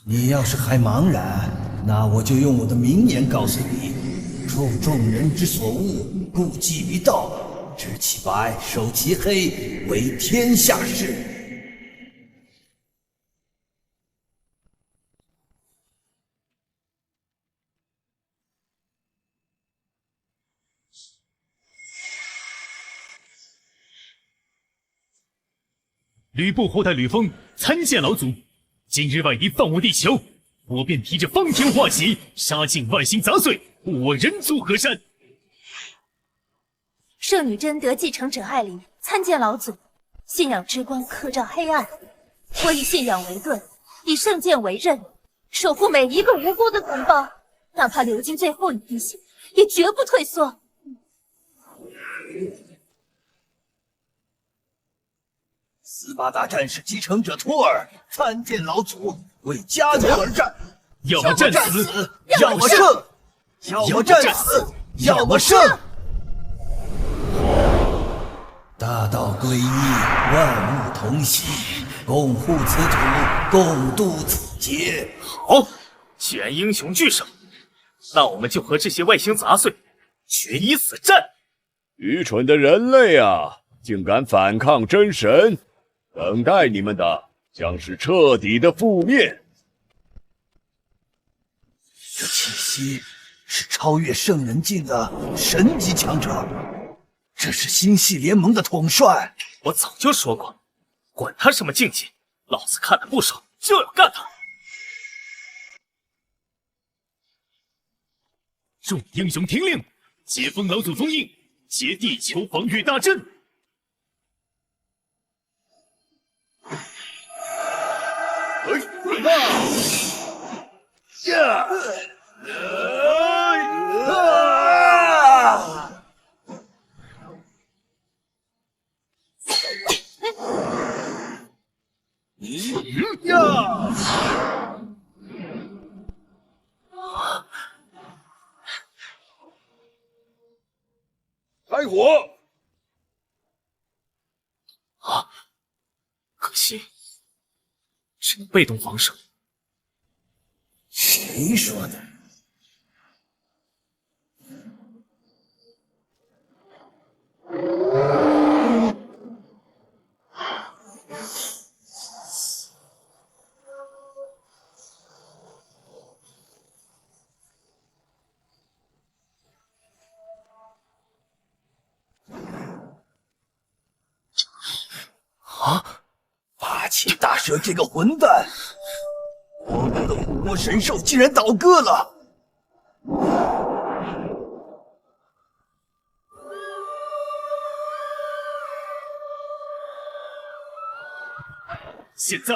你要是还茫然，那我就用我的名言告诉你：处众人之所恶，故几于道。知其白，守其黑，为天下事。吕布后代吕封参见老祖。今日外敌犯我地球，我便提着方天画戟，杀尽外星杂碎，护我人族河山。圣女贞德继承者艾琳参见老祖。信仰之光克照黑暗，我以信仰为盾，以圣剑为刃，守护每一个无辜的同胞，哪怕流尽最后一滴血，也绝不退缩。斯巴达战士继承者托尔参见老祖，为家园而战，要么战死，要么胜，要么战死，要么胜。大道归一，万物同息，共护此土，共度此劫。好，既然英雄俱胜，那我们就和这些外星杂碎决一死战。愚蠢的人类啊，竟敢反抗真神！等待你们的将是彻底的覆灭。这气息是超越圣人境的神级强者，这是星系联盟的统帅。我早就说过，管他什么境界，老子看他不爽就要干他。众英雄听令，接封老祖封印，结地球防御大阵。开火！啊，可惜只能被动防守。谁说的？啊！八岐大蛇这个混蛋！我们的护国神兽竟然倒戈了！现在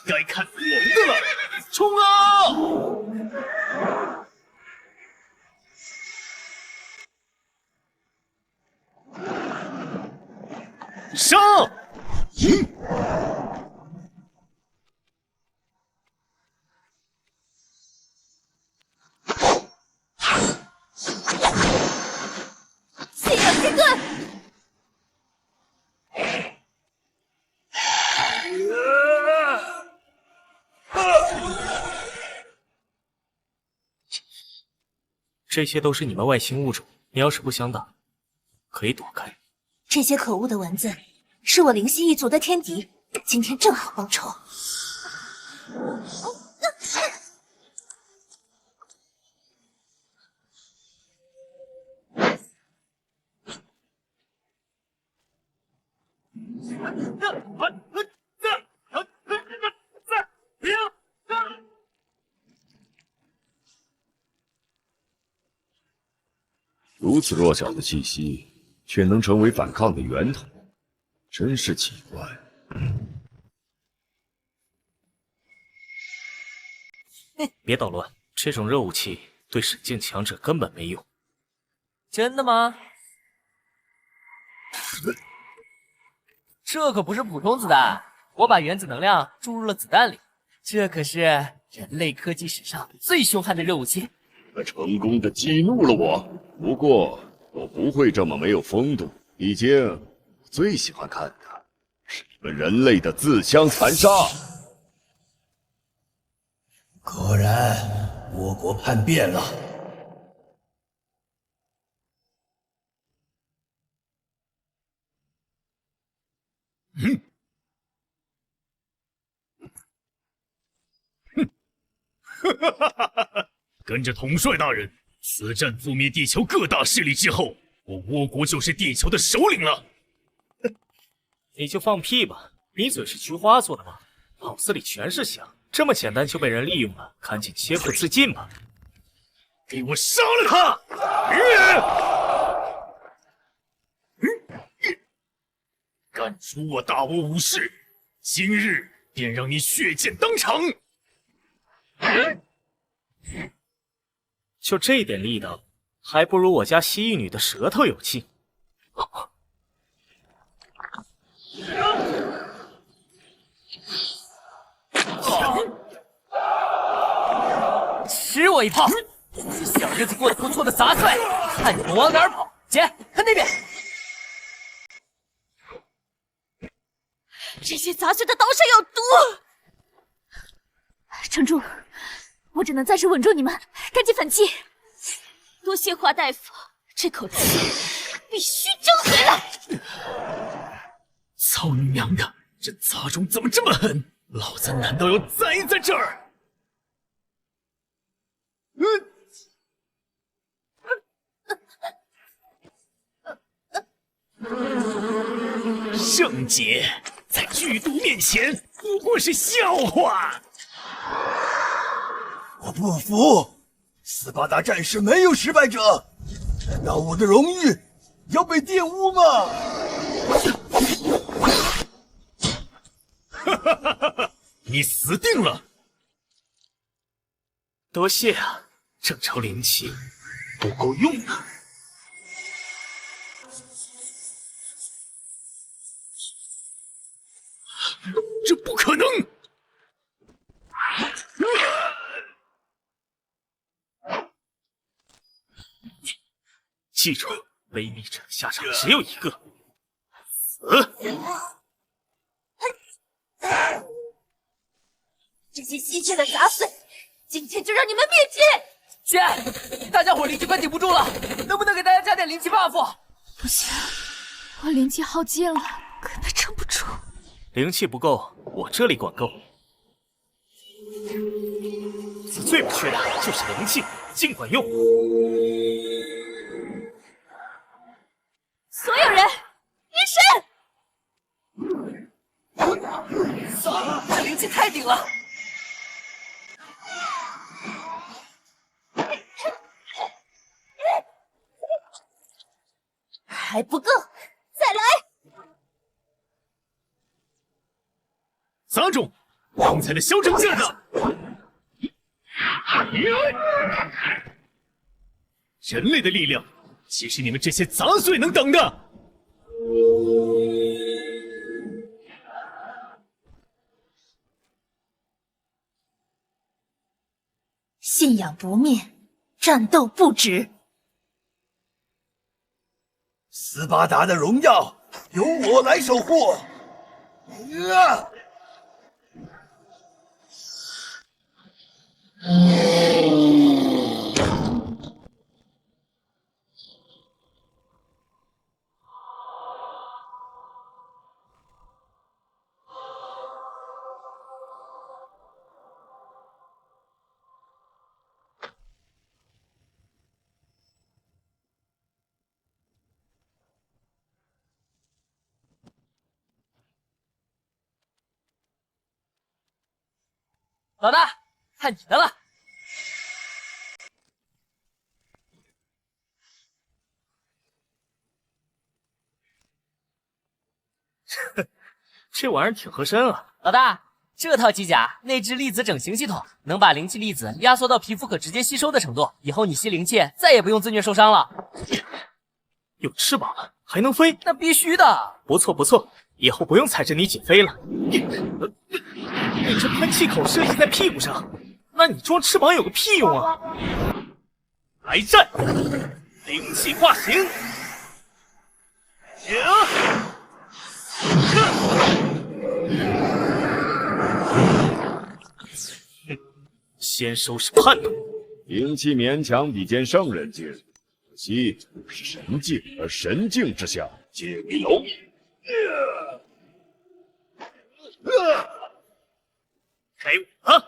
该看我们的了，冲啊！上！信仰之盾！这些都是你们外星物种，你要是不想打，可以躲开。这些可恶的蚊子是我灵犀一族的天敌，今天正好报仇。如此弱小的气息，却能成为反抗的源头，真是奇怪。别捣乱，这种热武器对神境强者根本没用。真的吗？这可不是普通子弹，我把原子能量注入了子弹里，这可是人类科技史上最凶悍的热武器。成功的激怒了我，不过我不会这么没有风度。毕竟，我最喜欢看的是你们人类的自相残杀。果然，我国叛变了。跟着统帅大人，此战覆灭地球各大势力之后，我倭国就是地球的首领了。你就放屁吧！你嘴是菊花做的吗？脑子里全是翔，这么简单就被人利用了，赶紧切腹自尽吧！给我杀了他！敢辱我大倭武士，今日便让你血溅当场！就这点力道，还不如我家蜥蜴女的舌头有劲。吃我一炮！这小日子过得不错的杂碎，看你们往哪儿跑！姐，看那边！这些杂碎的刀上有毒！城主，我只能暂时稳住你们，赶紧反击。多谢华大夫，这口气必须争回来！操你娘的！这杂种怎么这么狠？老子难道要栽在这儿？圣洁在剧毒面前不过是笑话。我不服，斯巴达战士没有失败者，难道我的荣誉要被玷污吗？你死定了！多谢啊，正朝灵气不够用啊。这不可能！记住，卑鄙者的下场只有一个，死！这些稀缺的杂碎，今天就让你们灭绝！姐，大家伙灵气快顶不住了，能不能给大家加点灵气 buff？ 不行，我灵气耗尽了，根本撑不住。灵气不够，我这里管够。最不缺的就是灵气，尽管用。所有人，一闪！算了，这灵气太顶了。还不够，再来！杂种，刚才的嚣张劲儿呢？人类的力量，岂是你们这些杂碎能等的？信仰不灭，战斗不止。斯巴达的荣耀由我来守护。老大，看你的了！这玩意儿挺合身啊。老大，这套机甲内置粒子整形系统，能把灵气粒子压缩到皮肤可直接吸收的程度，以后你吸灵气再也不用自虐受伤了。有翅膀了，还能飞，那必须的。不错不错，以后不用踩着你减肥了。你这喷气口设计在屁股上，那你装翅膀有个屁用啊！来战，灵气化形！先收拾叛徒。灵气勉强比肩圣人境，可惜是神境，而神境之下皆为蝼蚁。给我！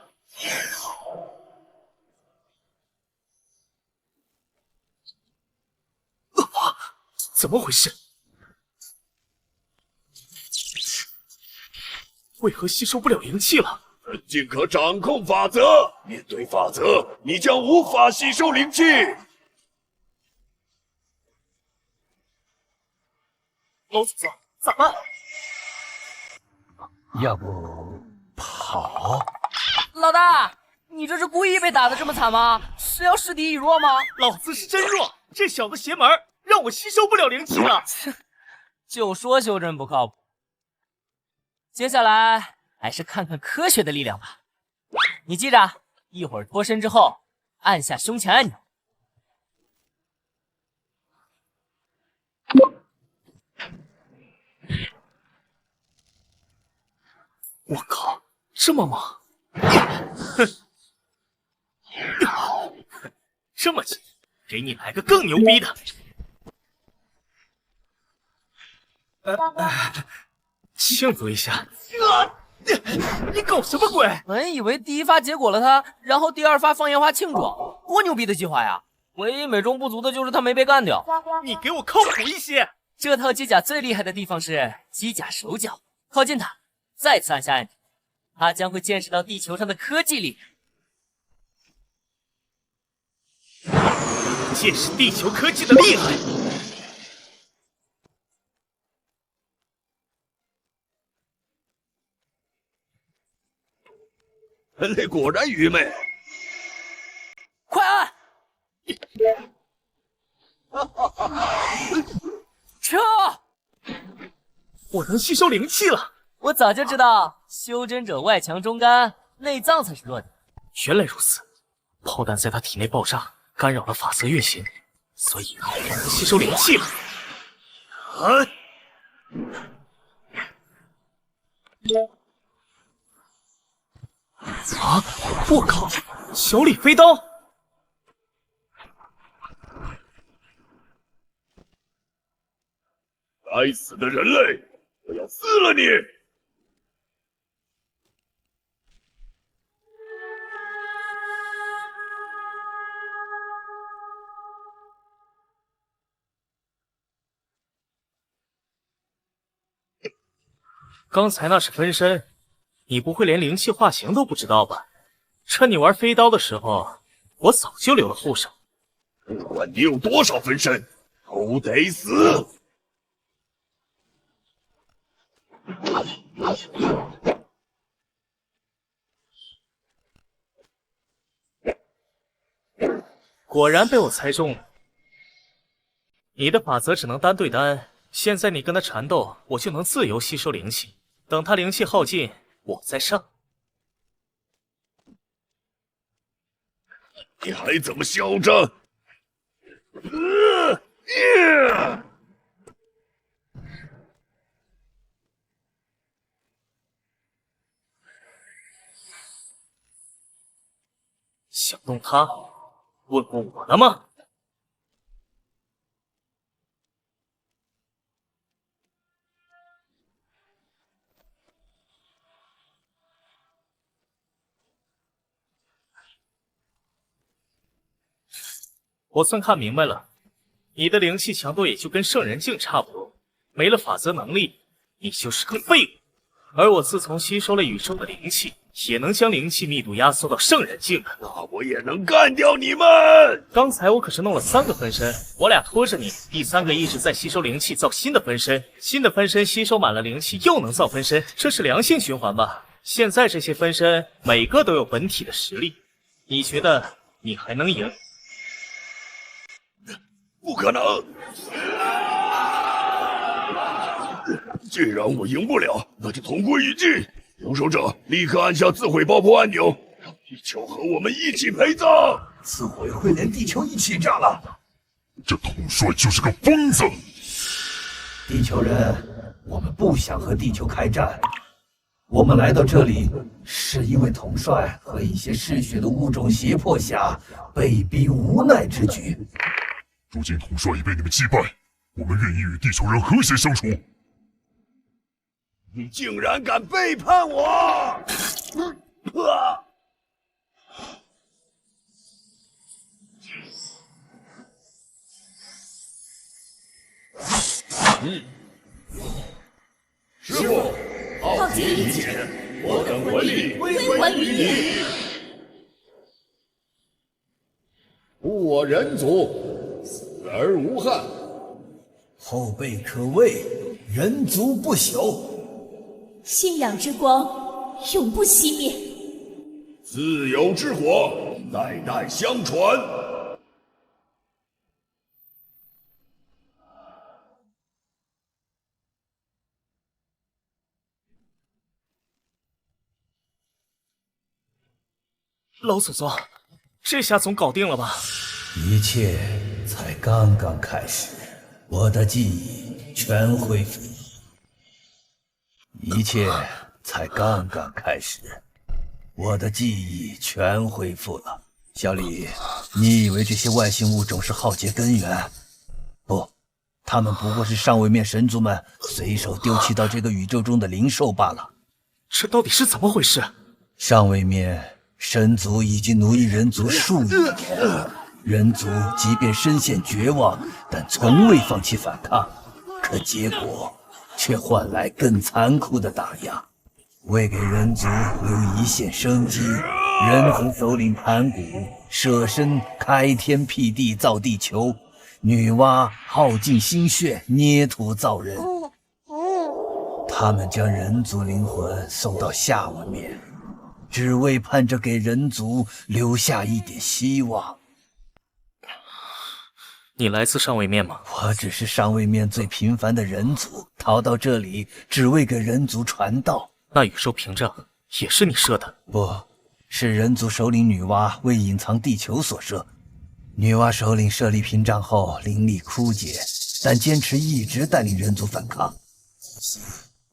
怎么回事？为何吸收不了灵气了？神境可掌控法则，面对法则，你将无法吸收灵气。老祖宗，咋办？要不跑？老大，你这是故意被打的这么惨吗？是要示敌以弱吗？老子是真弱，这小子邪门，让我吸收不了灵气了。就说修真不靠谱。接下来还是看看科学的力量吧。你记着，一会儿脱身之后，按下胸前按钮。我靠，这么猛！这么近，给你来个更牛逼的！庆祝一下！你搞什么鬼？本以为第一发结果了他，然后第二发放烟花庆祝，多牛逼的计划呀！唯一美中不足的就是他没被干掉。你给我靠谱一些！这套机甲最厉害的地方是机甲手脚，靠近它，再次按下按钮，它将会见识到地球上的科技力量。见识地球科技的厉害！人类果然愚昧。快按！撤！我能吸收灵气了！我早就知道，修真者外强中干，内脏才是弱点。原来如此，炮弹在他体内爆炸，干扰了法则运行，所以他能吸收灵气了。啊！我靠！小李飞刀！该死的人类！我要撕了你！刚才那是分身，你不会连灵气化形都不知道吧？趁你玩飞刀的时候，我早就留了后手。不管你有多少分身，都得死！果然被我猜中了。你的法则只能单对单，现在你跟他缠斗，我就能自由吸收灵气。等他灵气耗尽，我再上。你还怎么嚣张？想动他，问过我了吗？我算看明白了，你的灵气强度也就跟圣人境差不多，没了法则能力，你就是个废物。而我自从吸收了宇宙的灵气，也能将灵气密度压缩到圣人境了。那我也能干掉你们！刚才我可是弄了3个分身，我俩拖着你，第3个一直在吸收灵气造新的分身，新的分身吸收满了灵气又能造分身，这是良性循环吧？现在这些分身每个都有本体的实力，你觉得你还能赢？不可能！既然我赢不了，那就同归于尽。留守者立刻按下自毁爆破按钮，让地球和我们一起陪葬。自毁会连地球一起炸了。这统帅就是个疯子！地球人，我们不想和地球开战。我们来到这里，是因为统帅和一些嗜血的物种胁迫下被逼无奈之举。如今统帅已被你们击败，我们愿意与地球人和谐相处。你竟然敢背叛我！师傅，浩劫已减，我等魂力归还于你。护我人族，死而无憾。后辈可畏，人族不朽。信仰之光永不熄灭，自由之火代代相传。老祖宗，这下总搞定了吧？一切才刚刚开始，我的记忆全恢复。一切才刚刚开始，我的记忆全恢复了。小李，你以为这些外星物种是浩劫根源？不，他们不过是上位面神族们随手丢弃到这个宇宙中的灵兽罢了。这到底是怎么回事？上位面神族已经奴役人族数亿年，人族即便深陷绝望，但从未放弃反抗，可结果却换来更残酷的打压。为给人族留一线生机，人族首领盘古舍身开天辟地造地球，女娲耗尽心血捏土造人。他们将人族灵魂送到下位面，只为盼着给人族留下一点希望。你来自上位面吗？我只是上位面最平凡的人族，逃到这里只为给人族传道。那宇宙屏障也是你设的？不，是人族首领女娲为隐藏地球所设。女娲首领设立屏障后灵力枯竭，但坚持一直带领人族反抗，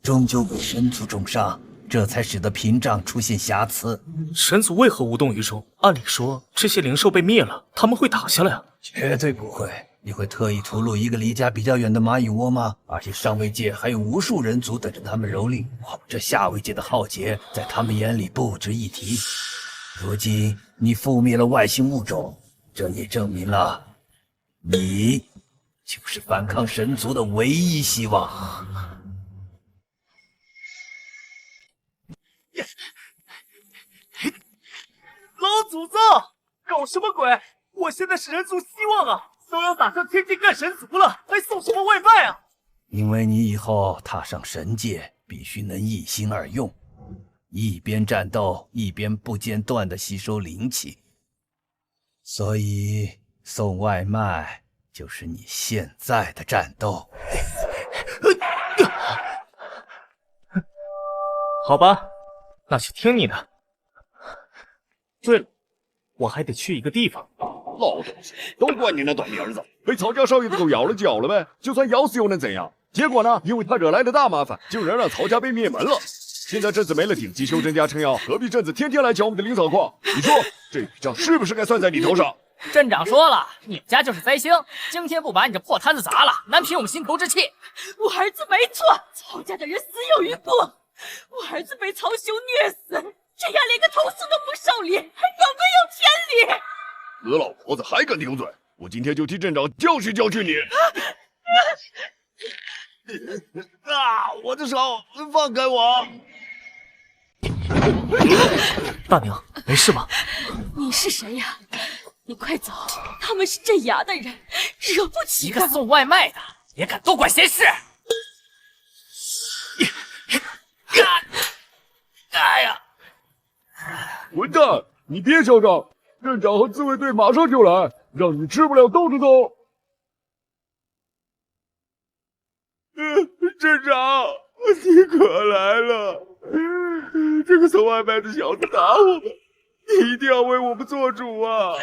终究被神族重伤，这才使得屏障出现瑕疵。神族为何无动于衷？按理说这些灵兽被灭了，他们会打下来啊？绝对不会。你会特意屠戮一个离家比较远的蚂蚁窝吗？而且上位界还有无数人族等着他们蹂躏，这下位界的浩劫在他们眼里不值一提。如今你覆灭了外星物种，这也证明了你就是反抗神族的唯一希望。老祖宗，搞什么鬼？我现在是人族希望啊，都要打上天界干神族了，还送什么外卖啊？因为你以后踏上神界，必须能一心二用，一边战斗，一边不间断地吸收灵气。所以送外卖就是你现在的战斗。好吧，那就听你的。对了，我还得去一个地方。老东西，都怪你那短鼻儿子，被曹家少爷的狗咬了就咬了呗，就算咬死又能怎样？结果呢，因为他惹来的大麻烦，竟然让曹家被灭门了。现在镇子没了顶级修真家撑腰，隔壁镇子天天来抢我们的灵草矿，你说这笔账是不是该算在你头上？镇长说了，你们家就是灾星，今天不把你这破摊子砸了，难平我们心头之气。我儿子没错，曹家的人死有余辜，我儿子被曹兄虐死，这样连个投诉都不受理，还有没有天理？死老婆子还敢顶嘴！我今天就替镇长教训教训你！我的手，放开我！大娘，没事吧？你是谁呀？你快走！他们是镇衙的人，惹不起的。一个送外卖的也敢多管闲事！哎呀！混蛋！你别嚣张！镇长和自卫队马上就来，让你吃不了兜着走。镇长，你可来了！这个送外卖的小子打我们，你一定要为我们做主啊！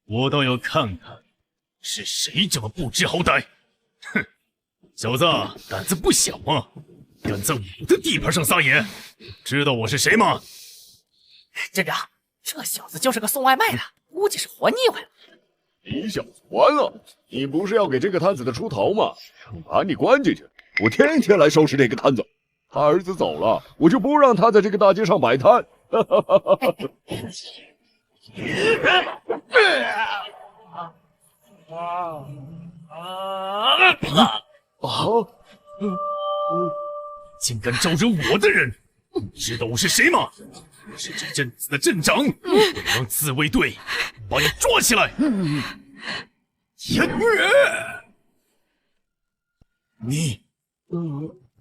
我倒要看看是谁这么不知好歹！哼，小子胆子不小啊，敢在我的地盘上撒野！知道我是谁吗？镇长，这小子就是个送外卖的，估计是活腻歪了。你小子完了！你不是要给这个摊子的出头吗？把你关进去，我天天来收拾这个摊子。他儿子走了，我就不让他在这个大街上摆摊。竟敢招惹我的人，知道我是谁吗？是这镇子的镇长，我让自卫队把你抓起来。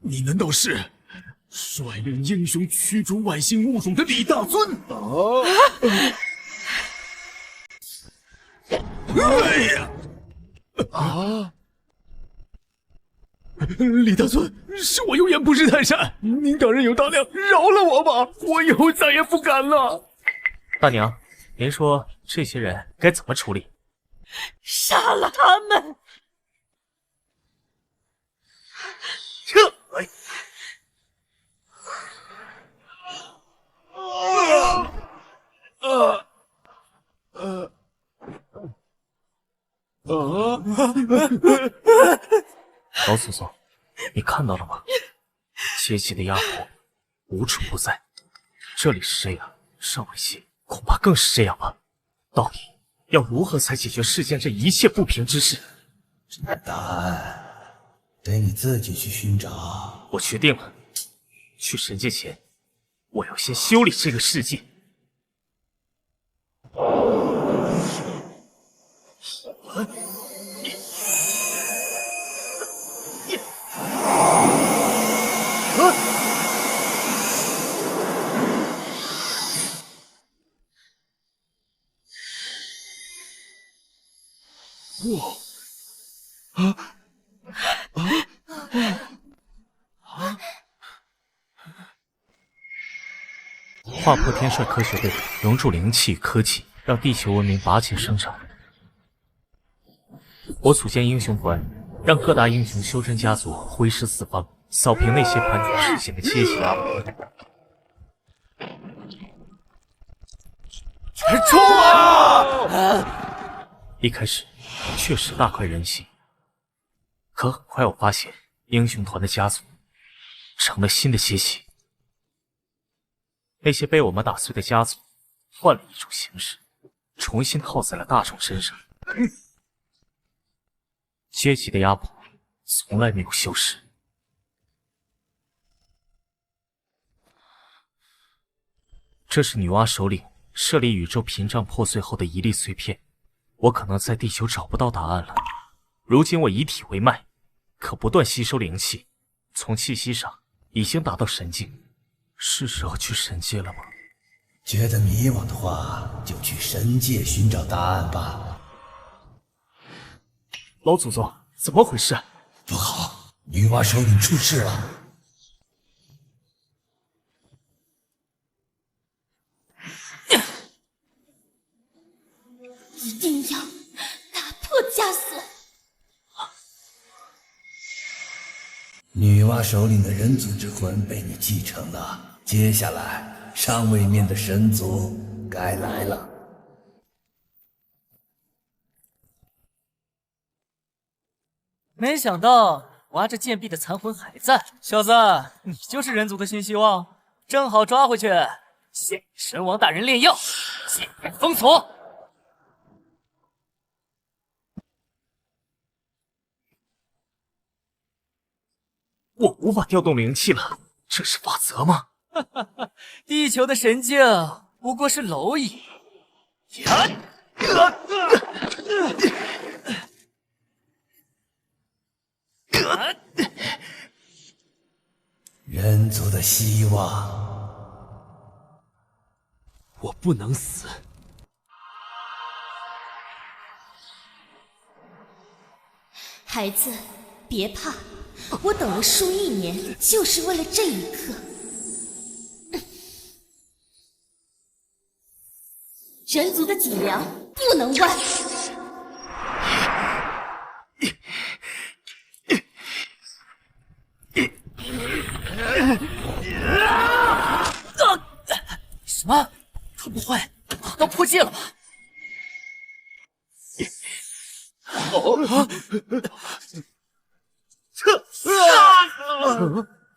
你难道是率领英雄驱逐外星物种的李大尊？李大尊，是我有眼不识泰山，您大人有大量，饶了我吧，我以后再也不敢了。大娘，您说这些人该怎么处理？杀了他们！老祖宗，你看到了吗？阶级的压迫无处不在，这里是这样，上尾系恐怕更是这样吧。到底要如何才解决世间这一切不平之事？答案得你自己去寻找。我决定了，去神界前，我要先修理这个世界。划破天帅科学队融入灵气与科技，让地球文明拔节生长。我组建英雄团，让各大英雄修真家族挥师四方，扫平那些盘踞世间的阶级压迫。冲啊！一开始确实大快人心，可很快我发现英雄团的家族成了新的阶级。那些被我们打碎的家族换了一种形式，重新套在了大众身上。阶级的压迫从来没有消失。这是女娲首领设立宇宙屏障破碎后的一粒碎片，我可能在地球找不到答案了。如今我以体为脉，可不断吸收灵气，从气息上已经达到神境。是时候去神界了吗？觉得迷惘的话，就去神界寻找答案吧。老祖宗，怎么回事？不好，女娲首领出事了。一定要打破枷锁。女娲首领的人族之魂被你继承了，接下来上位面的神族该来了。没想到挖着贱婢的残魂还在，小子，你就是人族的新希望，正好抓回去，献给神王大人炼药，解开封锁。我无法调动灵气了，这是法则吗？地球的神境不过是蝼蚁。人族的希望，我不能死。孩子，别怕，我等了数亿年，就是为了这一刻。人族的脊梁不能歪。什么？他不会到破戒了吧？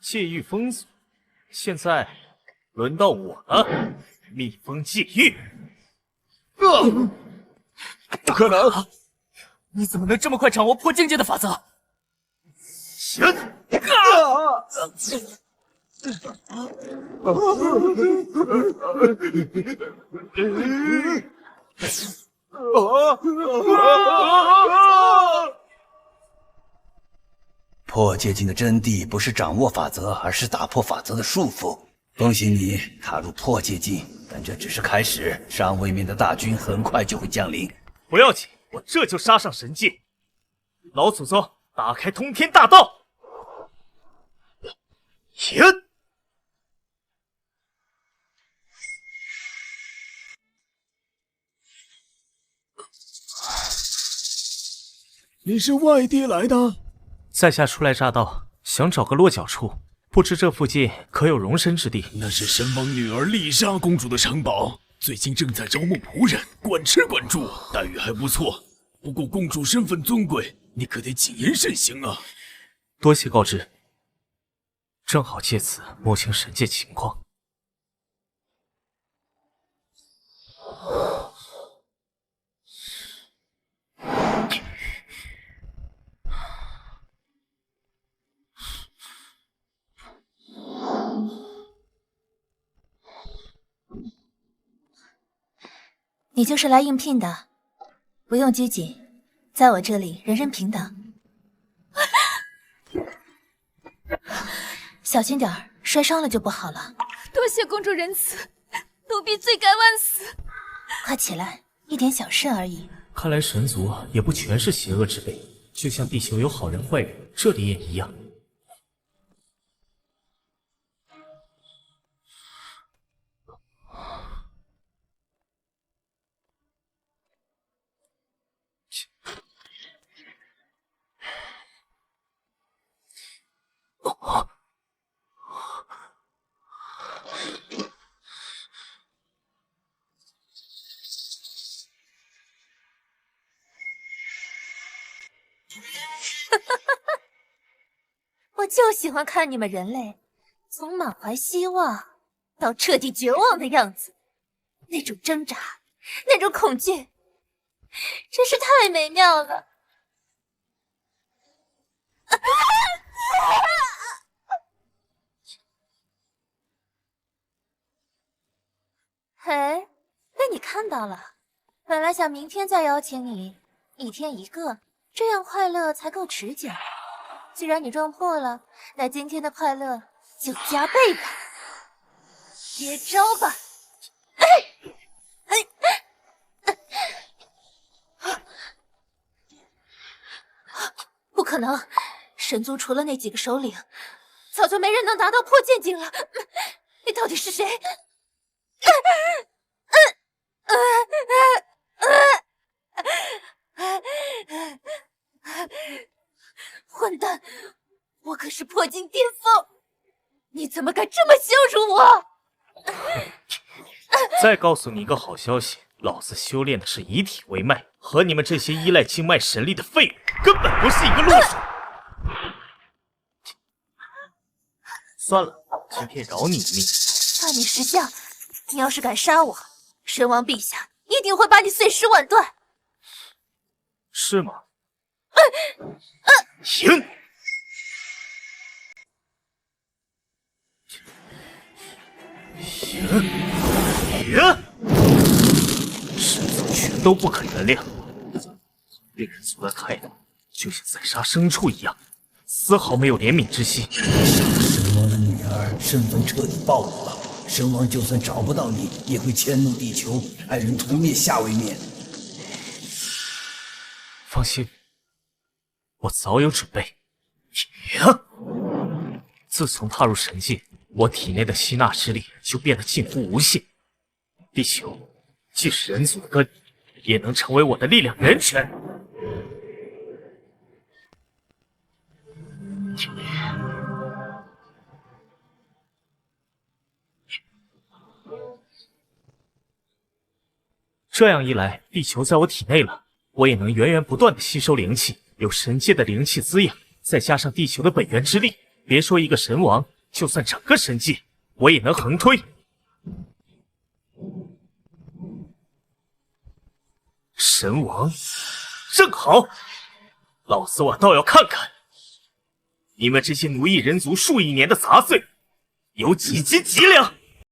戒狱封锁，现在轮到我了，密封戒狱。不可能！你怎么能这么快掌握破境界的法则？行。破戒境的真谛不是掌握法则，而是打破法则的束缚。恭喜你踏入破戒境，但这只是开始，上位面的大军很快就会降临。不要紧，我这就杀上神界。老祖宗，打开通天大道！停！你是外地来的？在下初来乍到，想找个落脚处，不知这附近可有容身之地？那是神王女儿丽莎公主的城堡，最近正在招募仆人，管吃管住，待遇还不错。不过公主身份尊贵，你可得谨言慎行啊。多谢告知，正好借此摸清神界情况。你就是来应聘的，不用拘谨，在我这里人人平等。小心点儿，摔伤了就不好了。多谢公主仁慈，奴婢罪该万死。快起来，一点小事而已。看来神族也不全是邪恶之辈，就像地球有好人坏人，这里也一样。我就喜欢看你们人类从满怀希望到彻底绝望的样子，那种挣扎，那种恐惧，真是太美妙了。哎，被你看到了。本来想明天再邀请你，一天一个，这样快乐才够持久。既然你撞破了，那今天的快乐就加倍吧。接招吧！不可能，神族除了那几个首领，早就没人能达到破剑境了。你到底是谁？混蛋！我可是破境巅峰，你怎么敢这么羞辱我？再告诉你一个好消息，老子修炼的是以体为脉，和你们这些依赖经脉神力的废物根本不是一个路数。算了，今天饶你一命。算你识相！你要是敢杀我，神王陛下一定会把你碎尸万段。是吗？行。行，神族全都不可原谅，令人族的态度就像宰杀牲畜一样，丝毫没有怜悯之心。神王的女儿身份彻底暴露了，神王就算找不到你，也会迁怒地球，派人屠灭下位面。放心，我早有准备。呀！自从踏入神界，我体内的吸纳之力就变得近乎无限。地球，既是人族的根，也能成为我的力量源泉。这样一来，地球在我体内了，我也能源源不断的吸收灵气，有神界的灵气滋养，再加上地球的本源之力，别说一个神王，就算整个神界，我也能横推。神王，正好，老子我倒要看看，你们这些奴役人族数亿年的杂碎，有几斤几两！